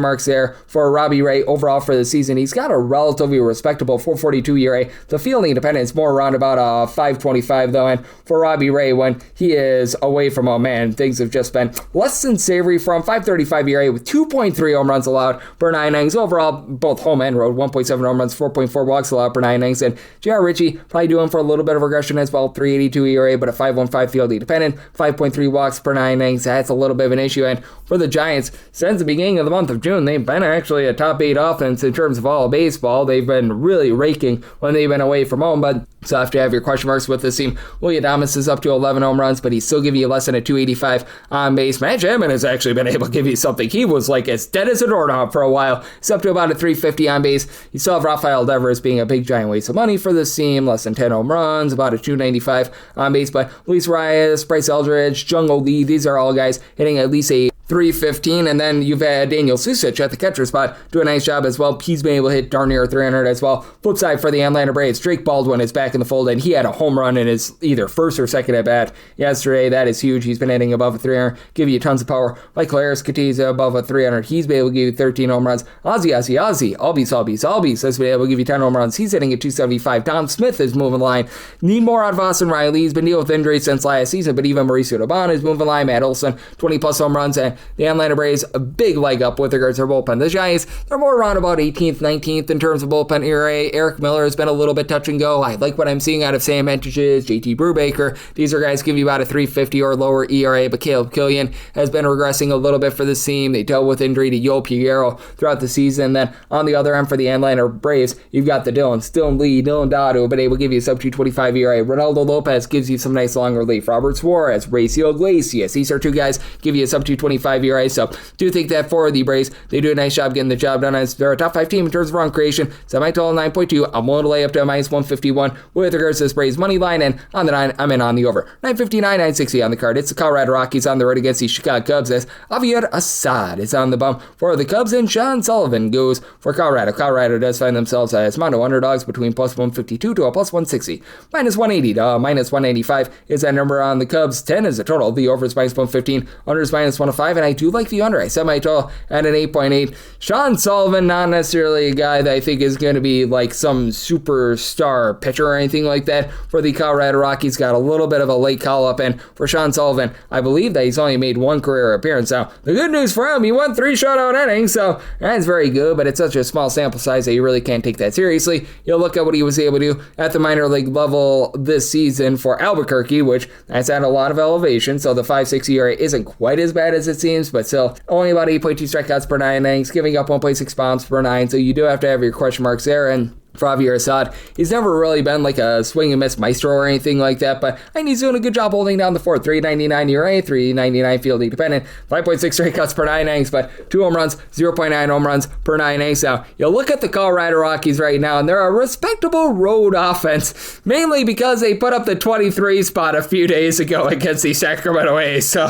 marks there for Robbie Ray overall for the season. He's got a relatively respectable 442 ERA. The fielding independence is more around about a 525 though, and for Robbie Ray, when he is away from home, man, things have just been less than savory from 535 ERA with 2.3 home runs allowed per 9 innings. Overall, both home and road, 1.7 home runs, 4.4 walks allowed per 9 innings, and J.R. Ritchie probably doing for a little bit of regression as well, 382 ERA, but a 5.15 fielding dependent, 5.3 walks per 9 innings. That's a little bit of an issue, and for the Giants, since the beginning of the month of June, they've been actually a top 8 offense in terms of all of baseball. They've been really raking when they've been away from home, but so have to have your question marks with this team. William Adames is up to 11 home runs, but he's still giving you less than a 285 on base. Matt Chapman has actually been able to give you something. He was like as dead as a doorknob for a while. He's up to about a 350 on base. You still have Rafael Devers being a big giant waste of money for this team, less than 10 home runs, about a 295 on base, but Luis Reyes, Bryce Eldridge, Jung Oh Lee, these are all guys hitting at least a 315, and then you've had Daniel Susich at the catcher spot do a nice job as well. He's been able to hit darn near 300 as well. Flip side for the Atlanta Braves, Drake Baldwin is back in the fold, and he had a home run in his either first or second at bat yesterday. That is huge. He's been hitting above a 300, give you tons of power. Michael Harris Katiza above a 300. He's been able to give you 13 home runs. Ozzie Albies has been able to give you 10 home runs. He's hitting at 275. Tom Smith is moving the line. Need more out of Austin Riley. He's been dealing with injuries since last season, but even Mauricio Dubon is moving the line. Matt Olson, 20 plus home runs, and the Atlanta Braves a big leg up with regards to their bullpen. The Giants, they're more around about 18th, 19th in terms of bullpen ERA. Eric Miller has been a little bit touch and go. I like what I'm seeing out of Sam Entages, JT Brubaker. These are guys give you about a 350 or lower ERA, but Caleb Killian has been regressing a little bit for this team. They dealt with injury to Yo Piero throughout the season. Then on the other end for the Atlanta Braves, you've got the Dylan Lee, Dylan Dodd, who have been able to give you a sub 225 ERA. Ronaldo Lopez gives you some nice long relief. Robert Suarez, Raciel Iglesias. These are two guys give you a sub 225 ERA. So do think that for the Braves, they do a nice job getting the job done as they're a top 5 team in terms of run creation. Semi-total 9.2. I'm willing to lay up to a minus 151 with regards to this Braves money line, and on the 9, I'm in on the over. 959, 960 on the card. It's the Colorado Rockies on the road against the Chicago Cubs as Javier Assad is on the bump for the Cubs, and Sean Sullivan goes for Colorado. Colorado does find themselves as mono underdogs between plus 152 to a plus 160. Minus 180 to minus 195 is that number on the Cubs. 10 is the total. The over is minus 115. Under is minus 105. 5, and I do like the under. I set my total at an 8.8. Sean Sullivan, not necessarily a guy that I think is going to be like some superstar pitcher or anything like that for the Colorado Rockies. Got a little bit of a late call-up, and for Sean Sullivan, I believe that he's only made one career appearance. Now, the good news for him, he won 3 shutout innings, so that's very good, but it's such a small sample size that you really can't take that seriously. You'll look at what he was able to do at the minor league level this season for Albuquerque, which that's at a lot of elevation, so the 5.6 ERA isn't quite as bad as it seems, but still only about 8.2 strikeouts per 9 innings, giving up 1.6 bombs per 9, so you do have to have your question marks there. And for Javier Assad, he's never really been like a swing and miss maestro or anything like that, but I think he's doing a good job holding down the fort. 3.99 ERA, 3.99 fielding dependent, 5.6 strikeouts per 9 innings, but 2 home runs, 0.9 home runs per 9 innings. Now, you look at the Colorado Rockies right now, and they're a respectable road offense, mainly because they put up the 23 spot a few days ago against the Sacramento A's. So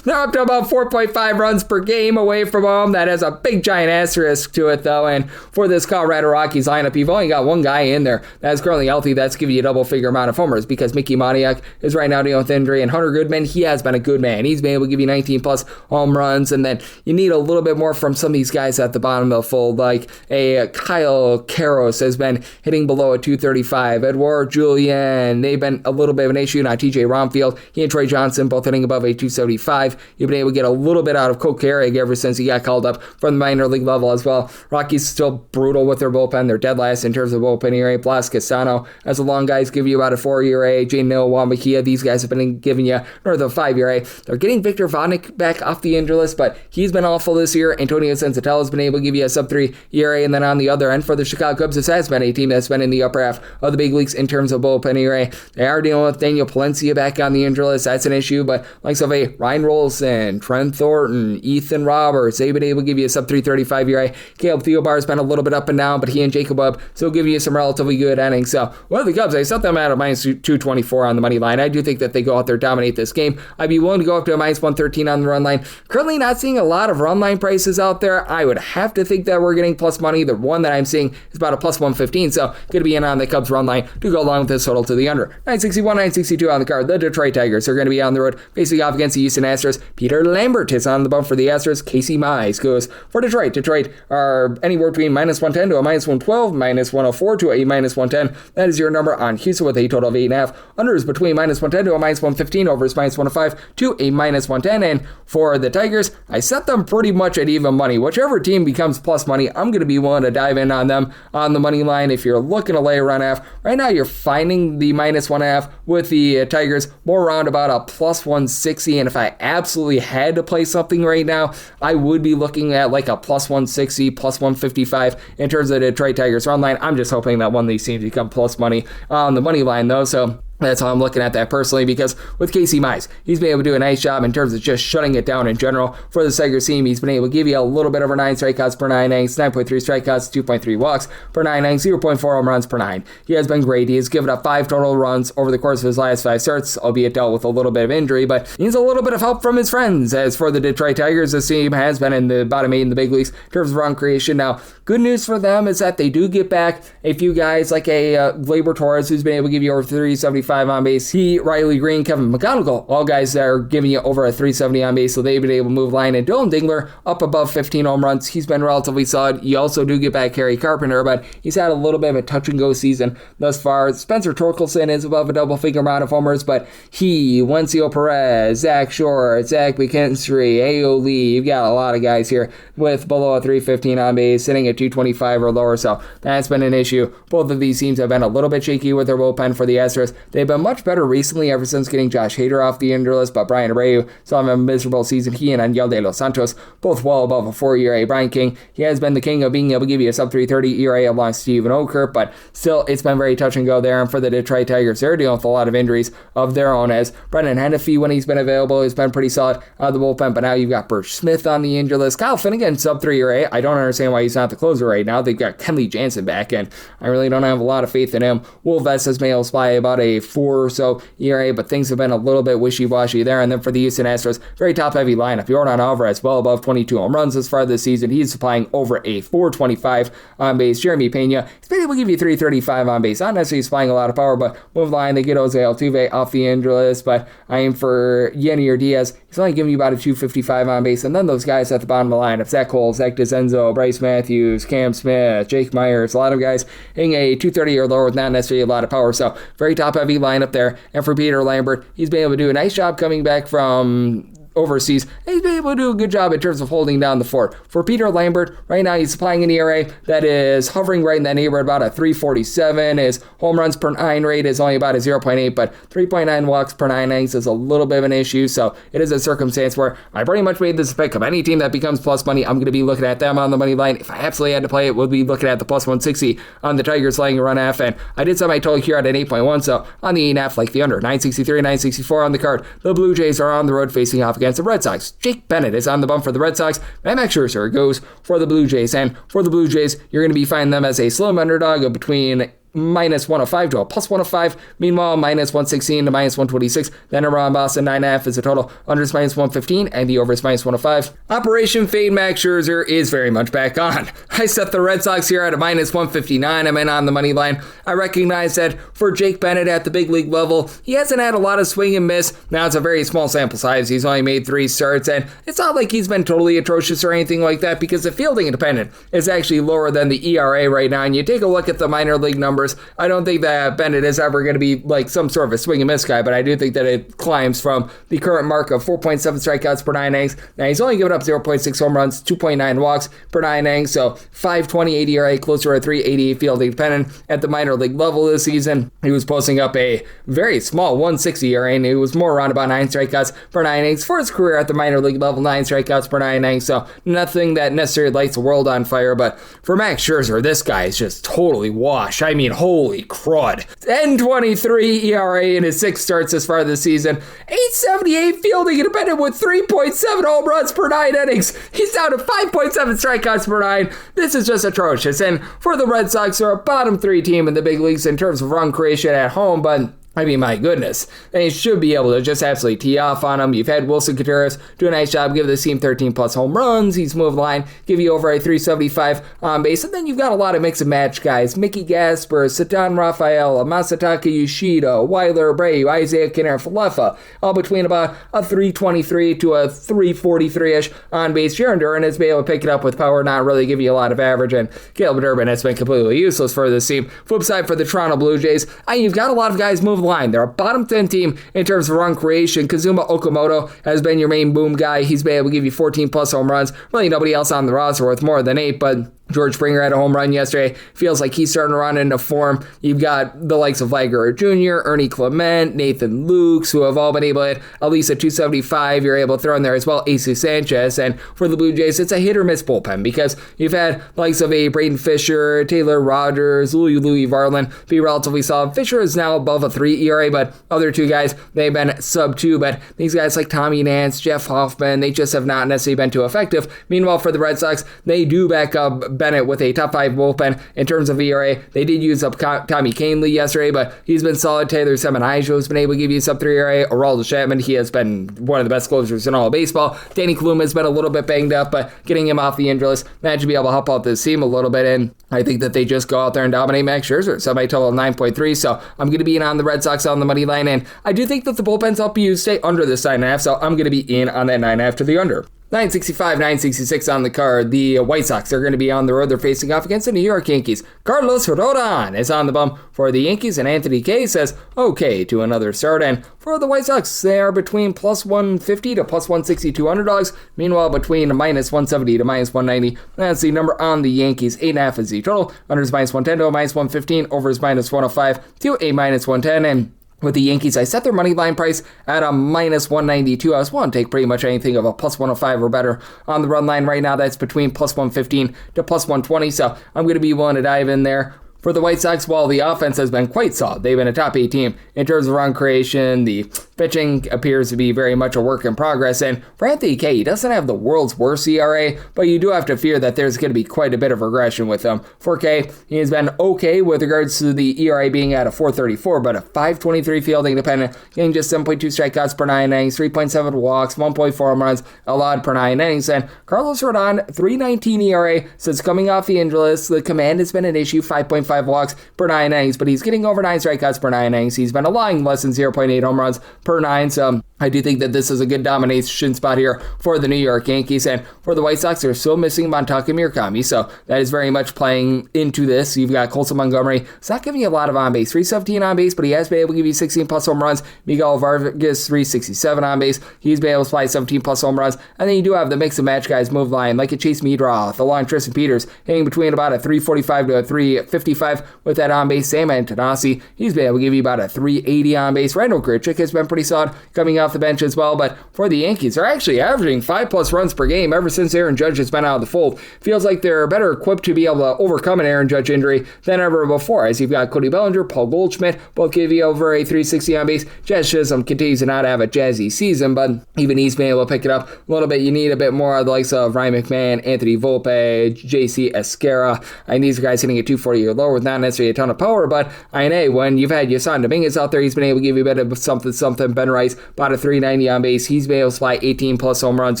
they're up to about 4.5 runs per game away from home. That has a big giant asterisk to it, though, and for this Colorado Rockies lineup, you've only got one guy in there that's currently healthy that's giving you a double-figure amount of homers, because Mickey Moniak is right now dealing with injury, and Hunter Goodman, he has been a good man. He's been able to give you 19-plus home runs, and then you need a little bit more from some of these guys at the bottom of the fold, like a Kyle Karros has been hitting below a 235. Edouard Julien, they've been a little bit of an issue. Now, TJ Romfield, he and Trey Johnson both hitting above a 275. You've been able to get a little bit out of Cole Carrig ever since he got called up from the minor league level as well. Rockies still brutal with their bullpen. They're dead last in terms of bullpen ERA. Blas Castano, as the long guys, give you about a 4 ERA. Jane Noah, these guys have been giving you north of 5 ERA. They're getting Victor Vonnick back off the injury list, but he's been awful this year. Antonio Senzatella has been able to give you a sub-3 ERA, and then on the other end for the Chicago Cubs, this has been a team that's been in the upper half of the big leagues in terms of bullpen ERA. They are dealing with Daniel Palencia back on the injury list. That's an issue, but like of a Ryan Rolson, Trent Thornton, Ethan Roberts, they've been able to give you a sub-335 ERA. Caleb Theobar has been a little bit up and down, but he and Jacob Webb still give you some relatively good innings. So, well, the Cubs, I set them at a minus 224 on the money line. I do think that they go out there, dominate this game. I'd be willing to go up to a minus 113 on the run line. Currently not seeing a lot of run line prices out there. I would have to think that we're getting plus money. The one that I'm seeing is about a plus 115, so going to be in on the Cubs run line to go along with this total to the under. 961, 962 on the card. The Detroit Tigers are going to be on the road facing off against the Houston Astros. Peter Lambert is on the bump for the Astros. Casey Mize goes for Detroit. Detroit are anywhere between minus 110 to a minus 112, minus 104 to a minus 110. That is your number on Houston with a total of 8.5. Under is between minus 110 to a minus 115. Over is minus 105 to a minus 110. And for the Tigers, I set them pretty much at even money. Whichever team becomes plus money, I'm going to be willing to dive in on them on the money line. If you're looking to lay a run half, right now you're finding the minus 1.5 with the Tigers more around about a plus 160. And if I absolutely had to play something right now, I would be looking at like a plus 160, plus 155 in terms of the Detroit Tigers run line. I'm just hoping that one of these teams become plus money on the money line though. So that's how I'm looking at that personally, because with Casey Mize, he's been able to do a nice job in terms of just shutting it down in general. For the Tigers team, he's been able to give you a little bit over 9 strikeouts per 9 innings, 9.3 strikeouts, 2.3 walks per 9 innings, 0.4 home runs per 9. He has been great. He has given up 5 total runs over the course of his last 5 starts, albeit dealt with a little bit of injury, but he needs a little bit of help from his friends. As for the Detroit Tigers, this team has been in the bottom 8 in the big leagues in terms of run creation. Now, good news for them is that they do get back a few guys like a Gleyber Torres, who's been able to give you over 375 on base. Riley Green, Kevin McGonigal, all guys that are giving you over a 370 on base, so they've been able to move line. And Dylan Dingler up above 15 home runs. He's been relatively solid. You also do get back Harry Carpenter, but he's had a little bit of a touch-and-go season thus far. Spencer Torkelson is above a double-figure amount of homers, but he, Wencio Perez, Zach Short, Zach McKinstry, A.O. Lee, you've got a lot of guys here with below a 315 on base, sitting at 225 or lower, so that's been an issue. Both of these teams have been a little bit shaky with their bullpen for the Astros. They've been much better recently ever since getting Josh Hader off the injury list, but Brian Abreu saw him a miserable season. He and Angel de los Santos both well above a 4 ERA. Brian King, he has been the king of being able to give you a sub 330 ERA along Steven Okert, but still it's been very touch and go there. And for the Detroit Tigers, they're dealing with a lot of injuries of their own, as Brendan Hennefy, when he's been available, has been pretty solid out of the bullpen, but now you've got Burch Smith on the injury list. Kyle Finnegan, sub 3 ERA. I don't understand why he's not the closer right now. They've got Kenley Jansen back, and I really don't have a lot of faith in him. Will Vest has been able to supply about a 4 or so ERA, but things have been a little bit wishy-washy there. And then for the Houston Astros, very top-heavy lineup. Yordan Alvarez, well above 22 home runs this far this season. He's supplying over a 425 on base. Jeremy Pena, he's been able to give you 335 on base. Not necessarily supplying a lot of power, but move line, they get Jose Altuve off the injury list, but I am for Yenny or Diaz. He's only giving you about a 255 on base. And then those guys at the bottom of the lineup, Zach Cole, Zach DeCenzo, Bryce Matthews, Cam Smith, Jake Myers, a lot of guys hitting a 230 or lower with not necessarily a lot of power. So very top-heavy lineup there. And for Peter Lambert, he's been able to do a nice job coming back from overseas. He's been able to do a good job in terms of holding down the fort. For Peter Lambert, right now he's supplying an ERA that is hovering right in that neighborhood, about a 347. His home runs per 9 rate is only about a 0.8, but 3.9 walks per 9 innings is a little bit of an issue, so it is a circumstance where I pretty much made this pick of any team that becomes plus money. I'm going to be looking at them on the money line. If I absolutely had to play it, we'll be looking at the plus 160 on the Tigers laying a run half, and I did set my total here at an 8.1, so on the 8.5, like the under, 963, 964 on the card. The Blue Jays are on the road facing off against the Red Sox. Jake Bennett is on the bump for the Red Sox. Max Scherzer goes for the Blue Jays. And for the Blue Jays, you're going to be finding them as a slim underdog of between minus 105 to a plus 105. Meanwhile, minus 116 to minus 126. Then around Boston, 9.5 is a total. Unders minus 115 and the overs minus 105. Operation Fade Max Scherzer is very much back on. I set the Red Sox here at a minus 159. I'm in on the money line. I recognize that for Jake Bennett at the big league level, he hasn't had a lot of swing and miss. Now it's a very small sample size. He's only made 3 starts, and it's not like he's been totally atrocious or anything like that, because the fielding independent is actually lower than the ERA right now. And you take a look at the minor league numbers, I don't think that Bennett is ever going to be like some sort of a swing and miss guy, but I do think that it climbs from the current mark of 4.7 strikeouts per 9 innings. Now he's only given up 0.6 home runs, 2.9 walks per 9 innings, so 5.28 ERA, closer to 3.88 fielding dependent at the minor league level this season. He was posting up a very small 1.60 ERA, and he was more around about 9 strikeouts per 9 innings for his career at the minor league level, 9 strikeouts per 9 innings, so nothing that necessarily lights the world on fire. But for Max Scherzer, this guy is just totally washed. I mean, holy crud. 10.23 ERA in his 6 starts this far this season. 8.78 fielding independent with 3.7 home runs per 9 innings. He's down to 5.7 strikeouts per 9. This is just atrocious. And for the Red Sox, they're a bottom 3 team in the big leagues in terms of run creation at home, but I mean, my goodness, they should be able to just absolutely tee off on him. You've had Wilson Contreras do a nice job, give this team 13 plus home runs. He's moved line, give you over a 375 on base. And then you've got a lot of mix and match guys. Mickey Gasper, Satan Rafaela, Masataka Yoshida, Weiler Abreu, Isaiah Kiner-Falefa, all between about a 323 to a 343-ish on base. Jaron Duran has been able to pick it up with power, not really give you a lot of average. And Caleb Durbin has been completely useless for this team. Flip side for the Toronto Blue Jays, you've got a lot of guys moving line. They're a bottom 10 team in terms of run creation. Kazuma Okamoto has been your main boom guy. He's been able to give you 14 plus home runs. Really nobody else on the roster with more than 8, but George Springer had a home run yesterday. Feels like he's starting to run into form. You've got the likes of Liger Jr., Ernie Clement, Nathan Lukes, who have all been able to hit at least a 275. You're able to throw in there as well AC Sanchez. And for the Blue Jays, it's a hit or miss bullpen, because you've had the likes of a Braden Fisher, Taylor Rogers, Louis Varland be relatively solid. Fisher is now above a 3 ERA, but other 2 guys, they've been sub 2. But these guys like Tommy Nance, Jeff Hoffman, they just have not necessarily been too effective. Meanwhile, for the Red Sox, they do back up Bennett with a top 5 bullpen in terms of ERA. They did use up Tommy Canley yesterday, but he's been solid. Taylor Semenaijo has been able to give you sub 3 ERA. Aroldis Chapman, he has been one of the best closers in all of baseball. Danny Kaluma has been a little bit banged up, but getting him off the injury list, that should be able to help out this team a little bit. And I think that they just go out there and dominate Max Scherzer. So my total of 9.3. So I'm going to be in on the Red Sox on the money line, and I do think that the bullpens help you stay under this 9.5. So I'm going to be in on that 9.5 to the under. 965, 966 on the card. The White Sox are going to be on the road. They're facing off against the New York Yankees. Carlos Rodon is on the bump for the Yankees, and Anthony Kay says okay to another start. And for the White Sox, they are between plus 150 to plus 162 underdogs. Meanwhile, between minus 170 to minus 190. That's the number on the Yankees. 8.5 is the total. Unders minus 110 to a minus 115. Overs minus 105 to a minus 110. And with the Yankees, I set their money line price at a minus 192. I was willing to take pretty much anything of a plus 105 or better on the run line right now. That's between plus 115 to plus 120. So I'm going to be willing to dive in there. For the White Sox, while the offense has been quite solid, they've been a top 8 team in terms of run creation. The pitching appears to be very much a work in progress. And for Anthony Kay, he doesn't have the world's worst ERA, but you do have to fear that there's going to be quite a bit of regression with him. For Kay, he has been okay with regards to the ERA being at a 4.34, but a 5.23 fielding dependent, getting just 7.2 strikeouts per 9 innings, 3.7 walks, 1.4 home runs allowed per 9 innings. And Carlos Rodon, 3.19 ERA since coming off the injury list. The command has been an issue, 5.5 walks per 9 innings, but he's getting over 9 strikeouts per 9 innings. He's been allowing less than 0.8 home runs per 9, so I do think that this is a good domination spot here for the New York Yankees. And for the White Sox, they're still missing Montaka Murakami, so that is very much playing into this. You've got Colson Montgomery. It's not giving you a lot of on base. 317 on base, but he has been able to give you 16 plus home runs. Miguel Vargas, 367 on base. He's been able to supply 17 plus home runs. And then you do have the mix and match guys move line, like a Chase Meadroth, along Tristan Peters, hitting between about a 345 to a 355 with that on base. Sam Antonasi, he's been able to give you about a 380 on base. Randall Grichuk has been pretty solid coming off the bench as well. But for the Yankees, they're actually averaging 5+ runs per game ever since Aaron Judge has been out of the fold. Feels like they're better equipped to be able to overcome an Aaron Judge injury than ever before, as you've got Cody Bellinger, Paul Goldschmidt, both give you over a 360 on base. Jazz Chisholm continues to not have a jazzy season, but even he's been able to pick it up a little bit. You need a bit more of the likes of Ryan McMahon, Anthony Volpe, JC Esquera. And these are guys hitting at 240 or lower with not necessarily a ton of power, but INA, when you've had Yasan Dominguez out there, he's been able to give you a bit of something. Ben Rice, about a 390 on base. He's been able to supply 18 plus home runs.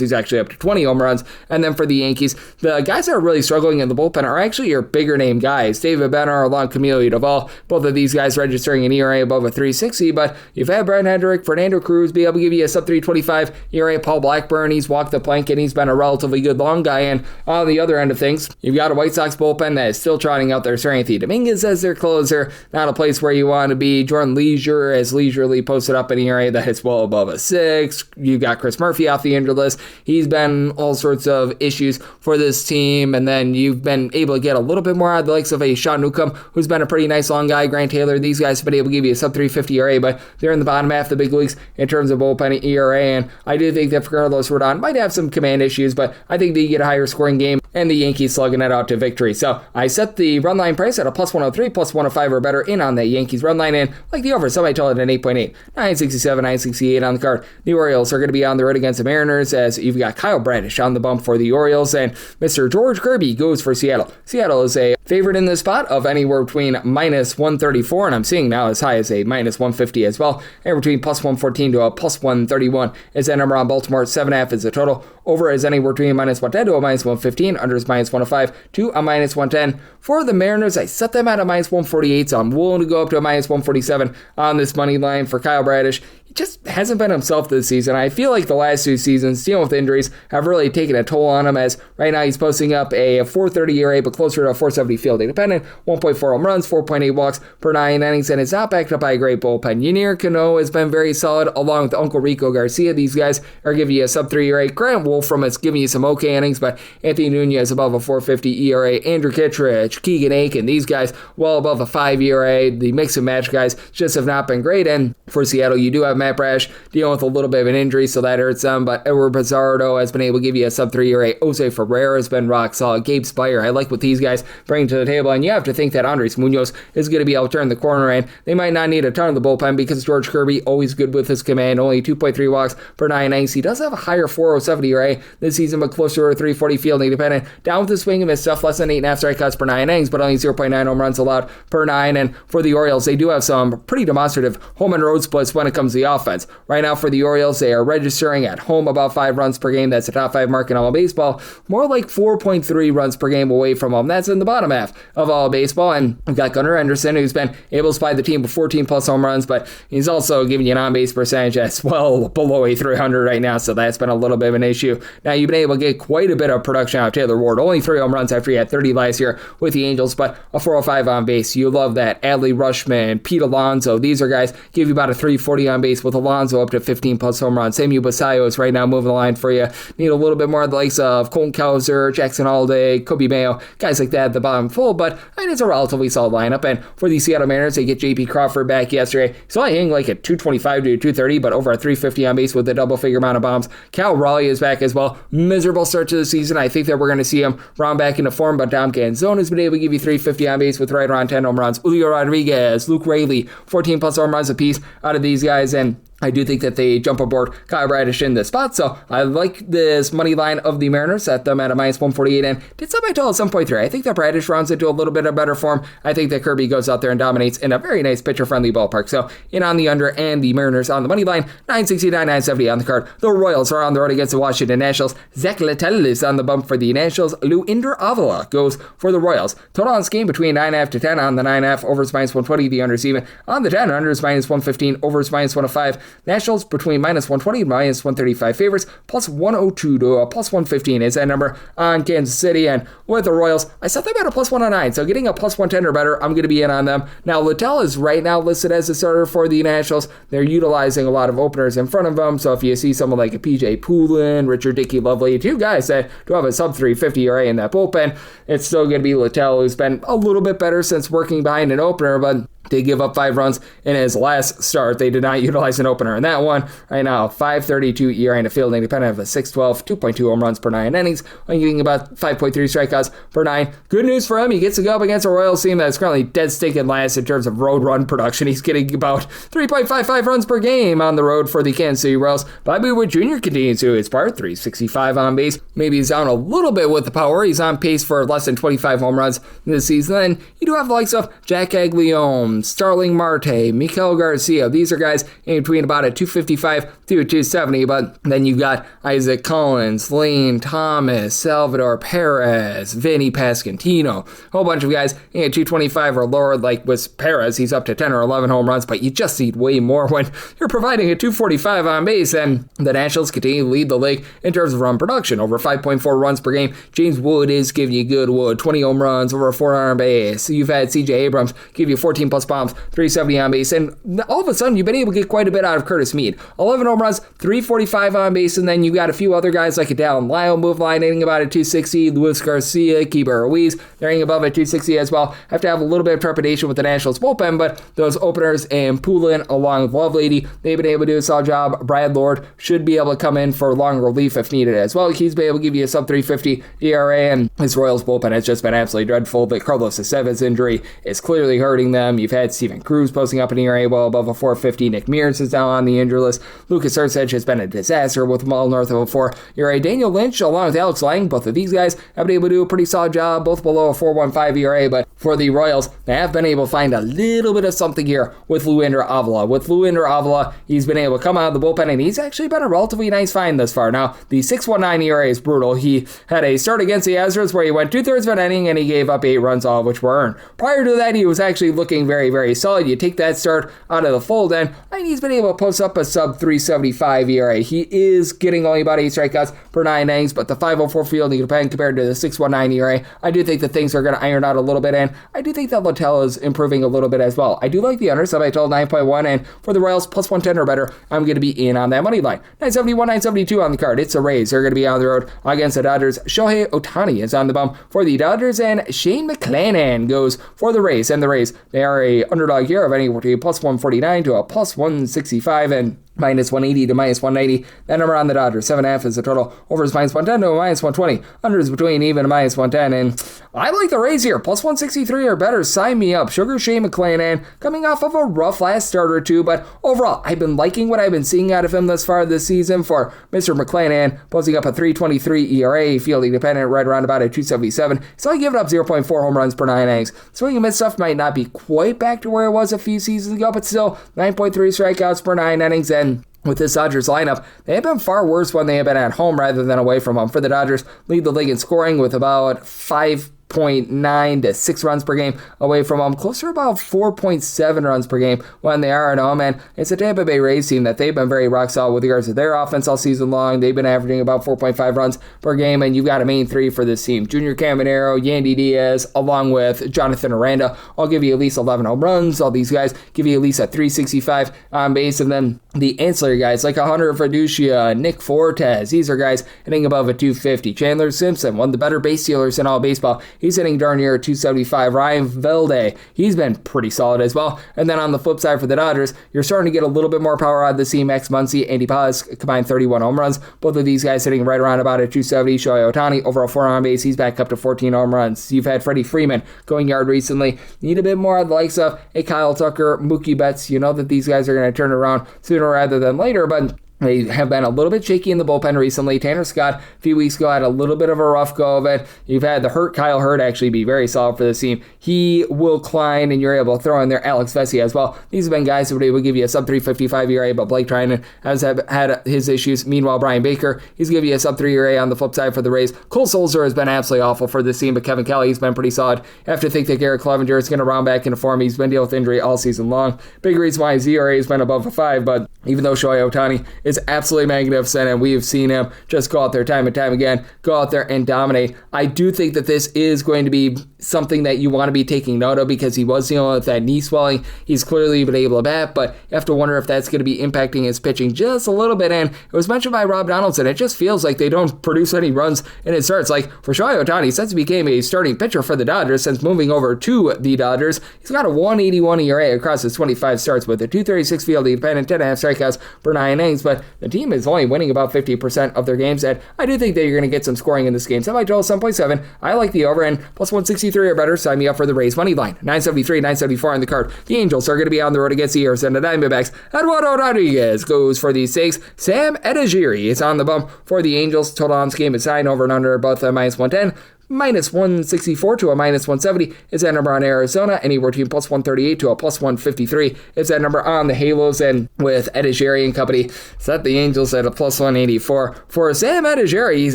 He's actually up to 20 home runs. And then for the Yankees, the guys that are really struggling in the bullpen are actually your bigger name guys. David Benner along Camilo Doval. Both of these guys registering an ERA above a 360, but you've had Brent Hendrick, Fernando Cruz be able to give you a sub 325 ERA. Paul Blackburn, he's walked the plank and he's been a relatively good long guy. And on the other end of things, you've got a White Sox bullpen that is still trotting out their strength. Dominguez as their closer, not a place where you want to be. Jordan Leisure has leisurely posted up an ERA that is well above a 6. You've got Chris Murphy off the injured list. He's been all sorts of issues for this team. And then you've been able to get a little bit more out of the likes of a Sean Newcomb, who's been a pretty nice long guy. Grant Taylor, these guys have been able to give you a sub 350 ERA, but they're in the bottom half of the big leagues in terms of bullpen ERA. And I do think that Carlos Rodon might have some command issues, but I think that you get a higher scoring game and the Yankees slugging it out to victory. So I set the run line price at a plus 103, plus 105 or better in on that Yankees run line, and like the over, somebody told it an 8.8. 967, 968 on the card. The Orioles are going to be on the road against the Mariners, as you've got Kyle Bradish on the bump for the Orioles, and Mr. George Kirby goes for Seattle. Seattle is a favorite in this spot of anywhere between minus 134, and I'm seeing now as high as a minus 150 as well, and between plus 114 to a plus 131 is that number on Baltimore. 7.5 is the total. Over is anywhere between minus 110 to a minus 115. Under is minus 105 to a minus 110. For the Mariners, I set them at a minus 148, so I'm willing to go up to a minus 147 on this money line for Kyle Bradish. He just hasn't been himself this season. I feel like the last 2 seasons, dealing with injuries, have really taken a toll on him, as right now he's posting up a 4.30 ERA, but closer to a 4.70 fielding dependent, 1.4 home runs, 4.8 walks per 9 innings, and it's not backed up by a great bullpen. Yunier Cano has been very solid, along with Uncle Rico Garcia. These guys are giving you a sub 3 ERA. Grant Wolfram is giving you some okay innings, but Anthony Nunez above a 4.50 ERA. Andrew Kittredge, Keegan Aiken, these guys well above a 5 ERA. The mix and match guys just have not been great. And for Seattle, you do have Matt Brash dealing with a little bit of an injury, so that hurts them. But Edward Pizarro has been able to give you a sub 3 ERA. Jose Ferreira has been rock solid. Gabe Spire, I like what these guys bring to the table. And you have to think that Andres Munoz is going to be able to turn the corner, and they might not need a ton of the bullpen because George Kirby, always good with his command, only 2.3 walks per 9 innings. He does have a higher 4.07 ERA this season, but closer to a 3.40 fielding dependent. Down with the swing and miss stuff, less than 8.5 strikeouts per 9 innings, but only 0.9 home runs allowed per 9. And for the Orioles, they do have some pretty demonstrative home and road splits when it comes to the offense. Right now for the Orioles, they are registering at home about 5 runs per game. That's a top 5 mark in all of baseball. More like 4.3 runs per game away from home. That's in the bottom half of all of baseball. And we've got Gunnar Henderson, who's been able to supply the team with 14 plus home runs, but he's also giving you an on-base percentage that's well below a 300 right now, so that's been a little bit of an issue. Now, you've been able to get quite a bit of production out of Taylor Ward. Only 3 home runs after he had 30 last year with the Angels, but a 405 on base. You love that. Adley Rutschman, Pete Alonso, these are guys give you about a 340 on base, base with Alonso up to 15 plus home runs. Samuel Basayo is right now moving the line for you. Need a little bit more of the likes of Colton Cowser, Jackson Holiday, Kobe Mayo, guys like that at the bottom full, but it's a relatively solid lineup. And for the Seattle Mariners, they get J.P. Crawford back yesterday. So I hang like at 225 to 230, but over a 350 on base with a double-figure amount of bombs. Cal Raleigh is back as well. Miserable start to the season. I think that we're going to see him round back into form, but Dom Canzone has been able to give you 350 on base with right around 10 home runs. Julio Rodriguez, Luke Raley, 14 plus home runs apiece out of these guys, and I do think that they jump aboard Kyle Bradish in this spot, so I like this money line of the Mariners, set them at a minus 148, and did set my total at 7.3. I think that Bradish rounds into a little bit of better form. I think that Kirby goes out there and dominates in a very nice pitcher-friendly ballpark. So in on the under and the Mariners on the money line, 969, 970 on the card. The Royals are on the road against the Washington Nationals. Zach Littell is on the bump for the Nationals. Luinder Avila goes for the Royals. Total on this game between 9.5 to 10 on the 9.5, overs minus 120, the unders even. On the 10, unders minus 115, overs minus 105. Nationals between minus 120 and minus 135 favorites, plus 102 to a plus 115 is that number on Kansas City. And with the Royals, I set them at a plus 109, so getting a plus 110 or better, I'm going to be in on them. Now, Littell is right now listed as a starter for the Nationals. They're utilizing a lot of openers in front of them, so if you see someone like a PJ Poulin, Richard Dickey Lovely, two guys that do have a sub 350 ERA in that bullpen, it's still going to be Littell, who's been a little bit better since working behind an opener, but they give up 5 runs in his last start. They did not utilize an opener in that one. Right now, 5.32 ERA and a fielding, independent of a 6.12, 2.2 home runs per 9 innings, only getting about 5.3 strikeouts per 9. Good news for him, he gets to go up against a Royals team that's currently dead stinking last in terms of road run production. He's getting about 3.55 runs per game on the road for the Kansas City Royals. Bobby Witt Jr. continues to his part, 365 on base. Maybe he's down a little bit with the power. He's on pace for less than 25 home runs this season. Then you do have the likes of Jack Aglione, Starling Marte, Miguel Garcia. These are guys in between about a 255 to 270, but then you've got Isaac Collins, Lane Thomas, Salvador Perez, Vinny Pasquantino, a whole bunch of guys in 225 or lower. Like with Perez, he's up to 10 or 11 home runs, but you just need way more when you're providing a 245 on base, and the Nationals continue to lead the league in terms of run production, over 5.4 runs per game. James Wood is giving you good wood, 20 home runs, over 400 on base. You've had CJ Abrams give you 14 plus bombs, 370 on base, and all of a sudden you've been able to get quite a bit out of Curtis Mead. 11 home runs, 345 on base, and then you got a few other guys like a Dallin Lyle move line hitting about a 260, Luis Garcia, Keeper Ruiz, they're hitting above a 260 as well. Have to have a little bit of trepidation with the Nationals bullpen, but those openers and Poulin along with Lovelady, they've been able to do a solid job. Brad Lord should be able to come in for long relief if needed as well. He's been able to give you a sub 350 ERA, and his Royals bullpen has just been absolutely dreadful. But Carlos Aceves injury is clearly hurting them. You've had Steven Cruz posting up an ERA well above a 450. Nick Mears is down on the injury list. Lucas Erceg has been a disaster with them all north of a 4 ERA. Daniel Lynch along with Alex Lang, both of these guys have been able to do a pretty solid job, both below a 4.15 ERA, but for the Royals, they have been able to find a little bit of something here with Luinder Avila. With Luinder Avila, he's been able to come out of the bullpen, and he's actually been a relatively nice find thus far. Now, the 6.19 ERA is brutal. He had a start against the Astros where he went 2/3 of an inning, and he gave up 8 runs, all of which were earned. Prior to that, he was actually looking very, very solid. You take that start out of the fold, and he's been able to post up a sub 375 ERA. He is getting only about 8 strikeouts per 9 innings, but the 504 fielding compared to the 6.19 ERA, I do think that things are going to iron out a little bit, and I do think that Littell is improving a little bit as well. I do like the under, so I told 9.1, and for the Royals, plus 110 or better, I'm going to be in on that money line. 971, 972 on the card. It's the Rays. They're going to be on the road against the Dodgers. Shohei Ohtani is on the bump for the Dodgers, and Shane McClanahan goes for the Rays. And the Rays, they are a underdog here of anywhere between plus 149 to a plus 165, and minus 180 to minus 190. That number on the Dodgers, 7.5 is the total. Over is minus 110 to a minus 120. Under is between even and minus 110. And I like the Rays here. Plus 163 or better. Sign me up. Sugar Shane McClanahan coming off of a rough last start or two, but overall, I've been liking what I've been seeing out of him thus far this season. For Mr. McClanahan, posting up a 3.23 ERA, fielding dependent right around about a 2.77. So I give it up 0.4 home runs per 9 innings. Swing and miss stuff might not be quite back to where it was a few seasons ago, but still 9.3 strikeouts per 9 innings. And with this Dodgers lineup, they have been far worse when they have been at home rather than away from home. For the Dodgers, lead the league in scoring with about 5 5.9 to 6 runs per game away from home, closer to about 4.7 runs per game when they are at home. And it's a Tampa Bay Rays team that they've been very rock solid with regards to their offense all season long. They've been averaging about 4.5 runs per game, and you've got a main three for this team. Junior Caminero, Yandy Diaz, along with Jonathan Aranda, I'll give you at least 11 home runs. All these guys give you at least a 365 on base, and then the ancillary guys like Hunter Verduccia, Nick Fortes, these are guys hitting above a 250. Chandler Simpson, one of the better base stealers in all baseball, he's hitting darn near 275. Ryan Velde, he's been pretty solid as well. And then on the flip side for the Dodgers, you're starting to get a little bit more power out of the team. Max Muncy, Andy Paz combined 31 home runs. Both of these guys hitting right around about a 270. Shohei Ohtani, overall 4 on base, he's back up to 14 home runs. You've had Freddie Freeman going yard recently. Need a bit more of the likes of a Kyle Tucker, Mookie Betts. You know that these guys are going to turn around sooner rather than later, but they have been a little bit shaky in the bullpen recently. Tanner Scott, a few weeks ago, had a little bit of a rough go of it. You've had Kyle Hurt actually be very solid for this team. He will climb, and you're able to throw in there Alex Vesey as well. These have been guys who would be able to give you a sub-355 ERA, but Blake Trinan has had his issues. Meanwhile, Brian Baker, he's giving you a sub-3 ERA on the flip side for the Rays. Cole Sulzer has been absolutely awful for this team, but Kevin Kelly's been pretty solid. I have to think that Garrett Clevenger is going to round back into form. He's been dealing with injury all season long. Big reason why his ERA has been above a 5, but even though Shohei Ohtani is absolutely magnificent, and we have seen him just go out there time and time again, go out there and dominate, I do think that this is going to be something that you want to be taking note of because he was dealing with that knee swelling. He's clearly been able to bat, but you have to wonder if that's going to be impacting his pitching just a little bit. And it was mentioned by Rob Donaldson, it just feels like they don't produce any runs in his starts. Like for Shohei Ohtani, since he became a starting pitcher for the Dodgers, since moving over to the Dodgers, he's got a 181 ERA across his 25 starts with a 236 fielding independent, 10.5 strikeouts per 9 innings, but the team is only winning about 50% of their games, and I do think that you're going to get some scoring in this game. Semi-total 7.7. I like the over, and plus 163 or better. Sign me up for the Rays money line. 973, 974 on the card. The Angels are going to be on the road against the Arizona Diamondbacks. Eduardo Rodriguez goes for the 6. Sam Edagiri is on the bump for the Angels. Total on this game is 9 over and under both minus 110. Minus 164 to a minus 170 is that number on Arizona. Anywhere between plus 138 to a plus 153 is that number on the Halos. And with Edagiri and company, set the Angels at a plus 184. For Sam Edagiri, he's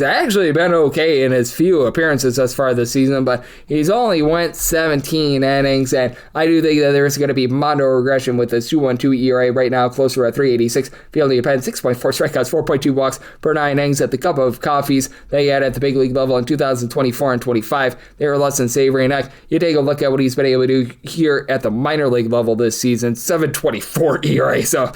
actually been okay in his few appearances thus far this season, but he's only went 17 innings, and I do think that there's going to be mondo regression with his 2.12 ERA right now, closer at 386. Fielding pen 6.4 strikeouts, 4.2 walks per 9 innings at the cup of coffees they had at the big league level in 2024 and 25. They were less than savory. And you take a look at what he's been able to do here at the minor league level this season, 7.24 ERA. So,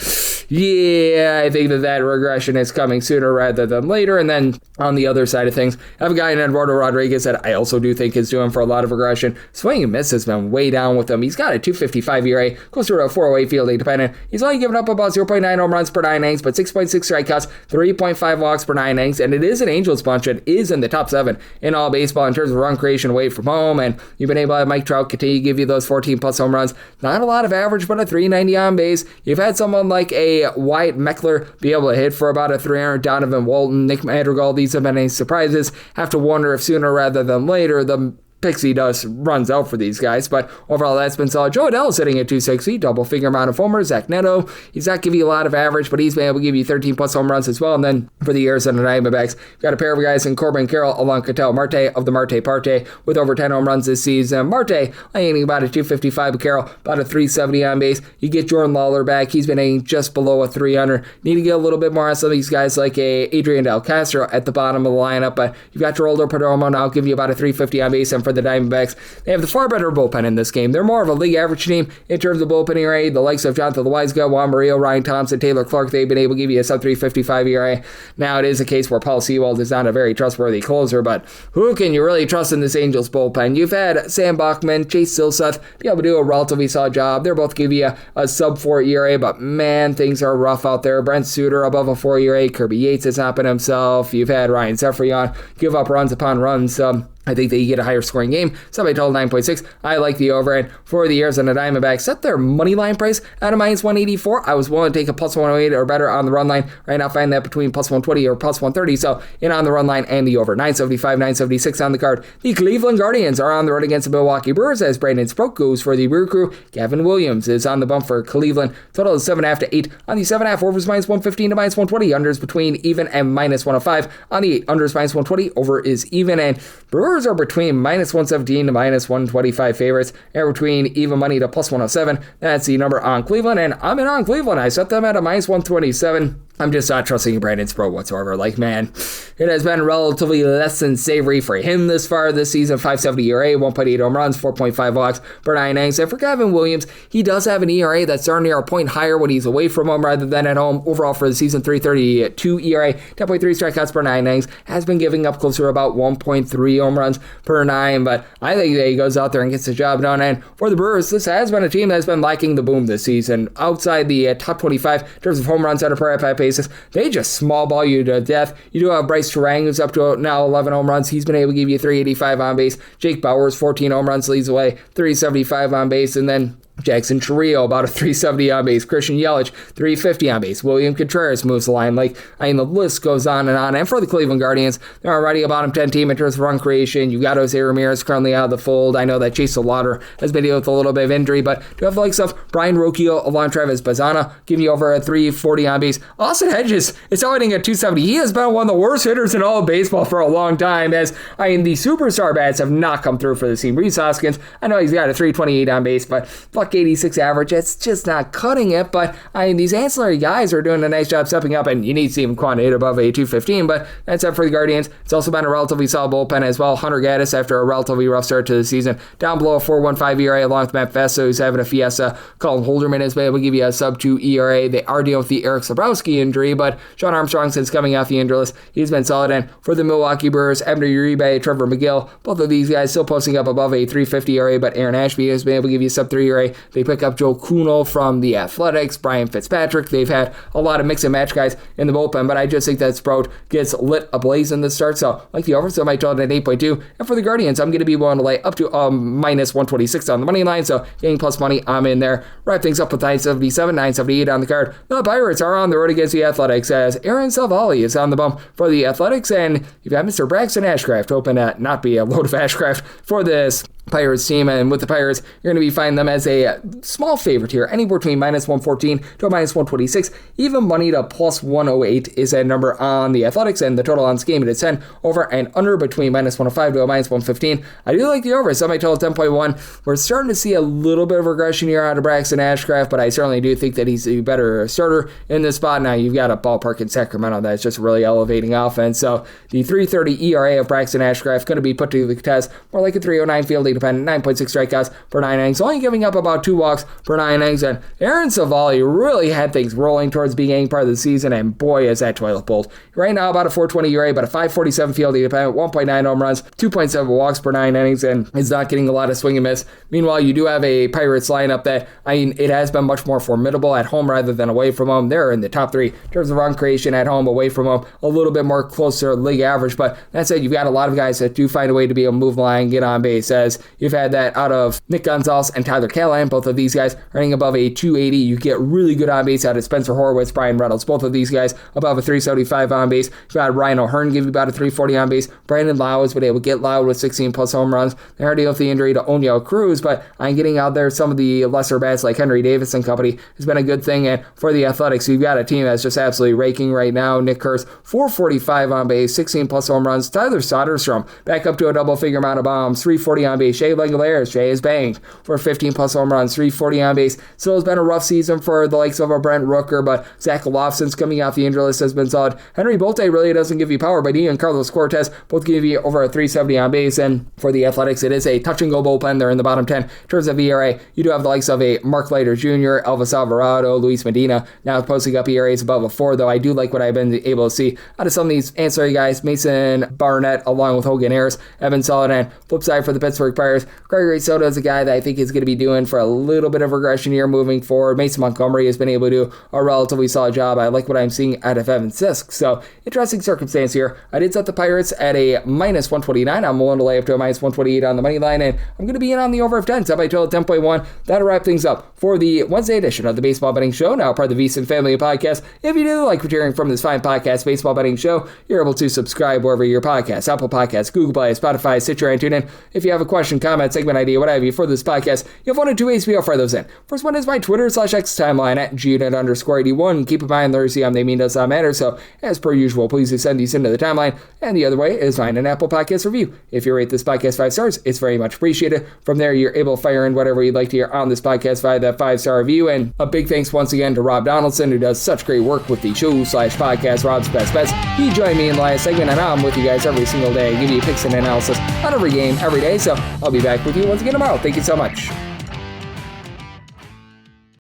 yeah, I think that regression is coming sooner rather than later. And then on the other side of things, I have a guy in Eduardo Rodriguez that I also do think is doing for a lot of regression. Swing and miss has been way down with him. He's got a 2.55 ERA, closer to a 4.08 fielding dependent. He's only given up about 0.9 home runs per 9 innings, but 6.6 strikeouts, 3.5 walks per 9 innings, and it is an Angels bunch that is in the top 7 in all baseball in terms of run creation away from home, and you've been able to have Mike Trout continue to give you those 14 plus home runs. Not a lot of average, but a 390 on base. You've had someone like a Wyatt Meckler be able to hit for about a 300. Donovan Walton, Nick Madrigal, these have been any surprises. Have to wonder if sooner rather than later the pixie dust runs out for these guys, but overall that's been solid. Joe Adell sitting at 260, double figure amount of homers. Zach Neto, he's not giving you a lot of average, but he's been able to give you 13 plus home runs as well. And then for the Arizona Diamondbacks, got a pair of guys in Corbin Carroll along Ketel Marte of the Marte Parte with over 10 home runs this season. Marte hitting about a 255, but Carroll about a 370 on base. You get Jordan Lawler back, he's been hitting just below a 300. Need to get a little bit more on some of these guys like a Adrian Del Castro at the bottom of the lineup, but you've got Geraldo Perdomo now, give you about a 350 on base. And for the Diamondbacks, they have the far better bullpen in this game. They're more of a league average team in terms of bullpen ERA. The likes of Jonathan Loaiza, Juan Murillo, Ryan Thompson, Taylor Clark, they've been able to give you a sub 355 ERA. Now it is a case where Paul Sewald is not a very trustworthy closer, but who can you really trust in this Angels bullpen? You've had Sam Bachman, Chase Silseth be able to do a relatively solid job. They're both give you a sub 4 ERA, but man, things are rough out there. Brent Suter above a 4 ERA. Kirby Yates has not been himself. You've had Ryan Zefrion give up runs upon runs. I think that you get a higher scoring game. Somebody total 9.6. I like the over. And for the Arizona Diamondbacks, set their money line price at a minus 184. I was willing to take a plus 108 or better on the run line. Right now, find that between plus 120 or plus 130. So in on the run line and the over. 975, 976 on the card. The Cleveland Guardians are on the road against the Milwaukee Brewers as Brandon Sproat goes for the Brewer crew. Gavin Williams is on the bump for Cleveland. Total is 7.5 to 8. On the 7.5, overs minus 115 to minus 120. Unders between even and minus 105. On the unders minus 120, over is even. And Brewers Brewers are between minus 117 to minus 125 favorites, and between even money to plus 107. That's the number on Cleveland, and I'm in on Cleveland. I set them at a minus 127. I'm just not trusting Brandon Sproat whatsoever. Like, man, it has been relatively less than savory for him this far this season. 5.70 ERA, 1.8 home runs, 4.5 walks per 9 innings. And for Gavin Williams, he does have an ERA that's darn near a point higher when he's away from home rather than at home. Overall for the season, 3.32 ERA, 10.3 strikeouts per 9 innings. Has been giving up closer to about 1.3 home runs per 9. But I think that he goes out there and gets the job done. And for the Brewers, this has been a team that's been lacking the boom this season. Outside the top 25 in terms of home runs on a per at-bat basis, they just small ball you to death. You do have Bryce Terang, who's up to now 11 home runs. He's been able to give you 385 on base. Jake Bauers, 14 home runs, leads away, 375 on base. And then Jackson Chourio, about a 370 on base. Christian Yelich, 350 on base. William Contreras moves the line. Like, I mean, the list goes on and on. And for the Cleveland Guardians, they're already a bottom 10 team in terms of run creation. You've got Jose Ramirez currently out of the fold. I know that Chase Lauder has been dealing with a little bit of injury, but do have the likes of Brian Rocchio, along Travis Bazzana, giving you over a 340 on base. Austin Hedges is hitting at 270. He has been one of the worst hitters in all of baseball for a long time, as, I mean, the superstar bats have not come through for the team. Reese Hoskins, I know he's got a 328 on base, but .86 average, it's just not cutting it. But I mean, these ancillary guys are doing a nice job stepping up, and you need to see him quantitate above a 215. But that's it for the Guardians. It's also been a relatively solid bullpen as well. Hunter Gaddis, after a relatively rough start to the season, down below a 4.15 ERA, along with Matt Festa, who's having a fiesta. Colin Holderman has been able to give you a sub-2 ERA. They are dealing with the Eric Sabrowski injury, but Sean Armstrong, since coming off the injury list, he's been solid. And for the Milwaukee Brewers, Abner Uribe, Trevor McGill, both of these guys still posting up above a 350 ERA, but Aaron Ashby has been able to give you a sub-3 ERA. They pick up Joe Kuhnel from the Athletics, Brian Fitzpatrick. They've had a lot of mix and match guys in the bullpen, but I just think that Sprout gets lit ablaze in the start. So, like the over, so I might tell it at 8.2. And for the Guardians, I'm going to be willing to lay up to minus 126 on the money line. So, getting plus money, I'm in there. Wrap things up with 977, 978 on the card. The Pirates are on the road against the Athletics, as Aaron Salvali is on the bump for the Athletics, and you've got Mr. Braxton Ashcraft, hoping to not be a load of Ashcraft for this Pirates team. And with the Pirates, you're going to be finding them as a small favorite here, anywhere between minus 114 to a minus 126. Even money to plus 108 is a number on the Athletics, and the total on this game is 10 over and under between minus 105 to a minus 115. I do like the over, so my total 10.1. We're starting to see a little bit of regression here out of Braxton Ashcraft, but I certainly do think that he's a better starter in this spot. Now, you've got a ballpark in Sacramento that's just really elevating offense, so the 3.30 ERA of Braxton Ashcraft going to be put to the test, more like a 3.09 fielding dependent, 9.6 strikeouts per 9 innings, only giving up about 2 walks per 9 innings. And Aaron Savali really had things rolling towards beginning part of the season, and boy, is that toilet bowl. Right now, about a 4.20 ERA, but a 5.47 fielding dependent, 1.9 home runs, 2.7 walks per 9 innings, and is not getting a lot of swing and miss. Meanwhile, you do have a Pirates lineup that, I mean, it has been much more formidable at home rather than away from home. They're in the top 3 in terms of run creation at home, away from home, a little bit more closer to league average. But that said, you've got a lot of guys that do find a way to be able to move the line, get on base, as you've had that out of Nick Gonzalez and Tyler Callahan. Both of these guys running above a 280. You get really good on base out of Spencer Horwitz, Brian Reynolds. Both of these guys above a 375 on base. You've got Ryan O'Hearn give you about a 340 on base. Brandon Lau has been able to get loud with 16 plus home runs. They are dealing with the injury to Oniel Cruz, but I'm getting out there some of the lesser bats like Henry Davis and company has been a good thing. And for the Athletics, you've got a team that's just absolutely raking right now. Nick Kurz, 445 on base, 16 plus home runs. Tyler Soderstrom back up to a double figure amount of bombs, 340 on base. Shea Langoliers, Shea is banged for 15 plus home runs, 340 on base. Still has been a rough season for the likes of a Brent Rooker, but Zach Lofson's coming off the injury list has been solid. Henry Bolte really doesn't give you power, but he and Carlos Cortez both give you over a 370 on base. And for the Athletics, it is a touch and go bullpen. They're in the bottom 10 in terms of ERA. You do have the likes of a Mark Leiter Jr., Elvis Alvarado, Luis Medina, now posting up ERAs above a 4, though I do like what I've been able to see out of some of these ancillary guys. Mason Barnett along with Hogan Harris have been solid. And flip side for the Pittsburgh Pirates, Gregory Soto is a guy that I think is going to be doing for a little bit of regression here moving forward. Mason Montgomery has been able to do a relatively solid job. I like what I'm seeing out of Evan Sisk. So, interesting circumstance here. I did set the Pirates at a minus 129. I'm willing to lay up to a minus 128 on the money line, and I'm going to be in on the over of 10. So, by total 10.1. That'll wrap things up for the Wednesday edition of the Baseball Betting Show, now part of the VSiN family of podcasts. If you do like what you're hearing from this fine podcast, Baseball Betting Show, you're able to subscribe wherever your podcasts, Apple Podcasts, Google Play, Spotify, Stitcher, and TuneIn. If you have a question question, comment, segment idea, what have you for this podcast, you have one of two ways we fire those in. First one is my Twitter/X timeline at @GUnit_81. Keep in mind, there's they mean does not matter, so as per usual, please do send these into the timeline. And the other way is find an Apple Podcast review. If you rate this podcast 5 stars, it's very much appreciated. From there, you're able to fire in whatever you'd like to hear on this podcast via that 5-star review. And a big thanks once again to Rob Donaldson, who does such great work with the show/podcast, Rob's Best Bets. He joined me in the last segment, and I'm with you guys every single day, give you picks and analysis on every game, every day. So I'll be back with you once again tomorrow. Thank you so much.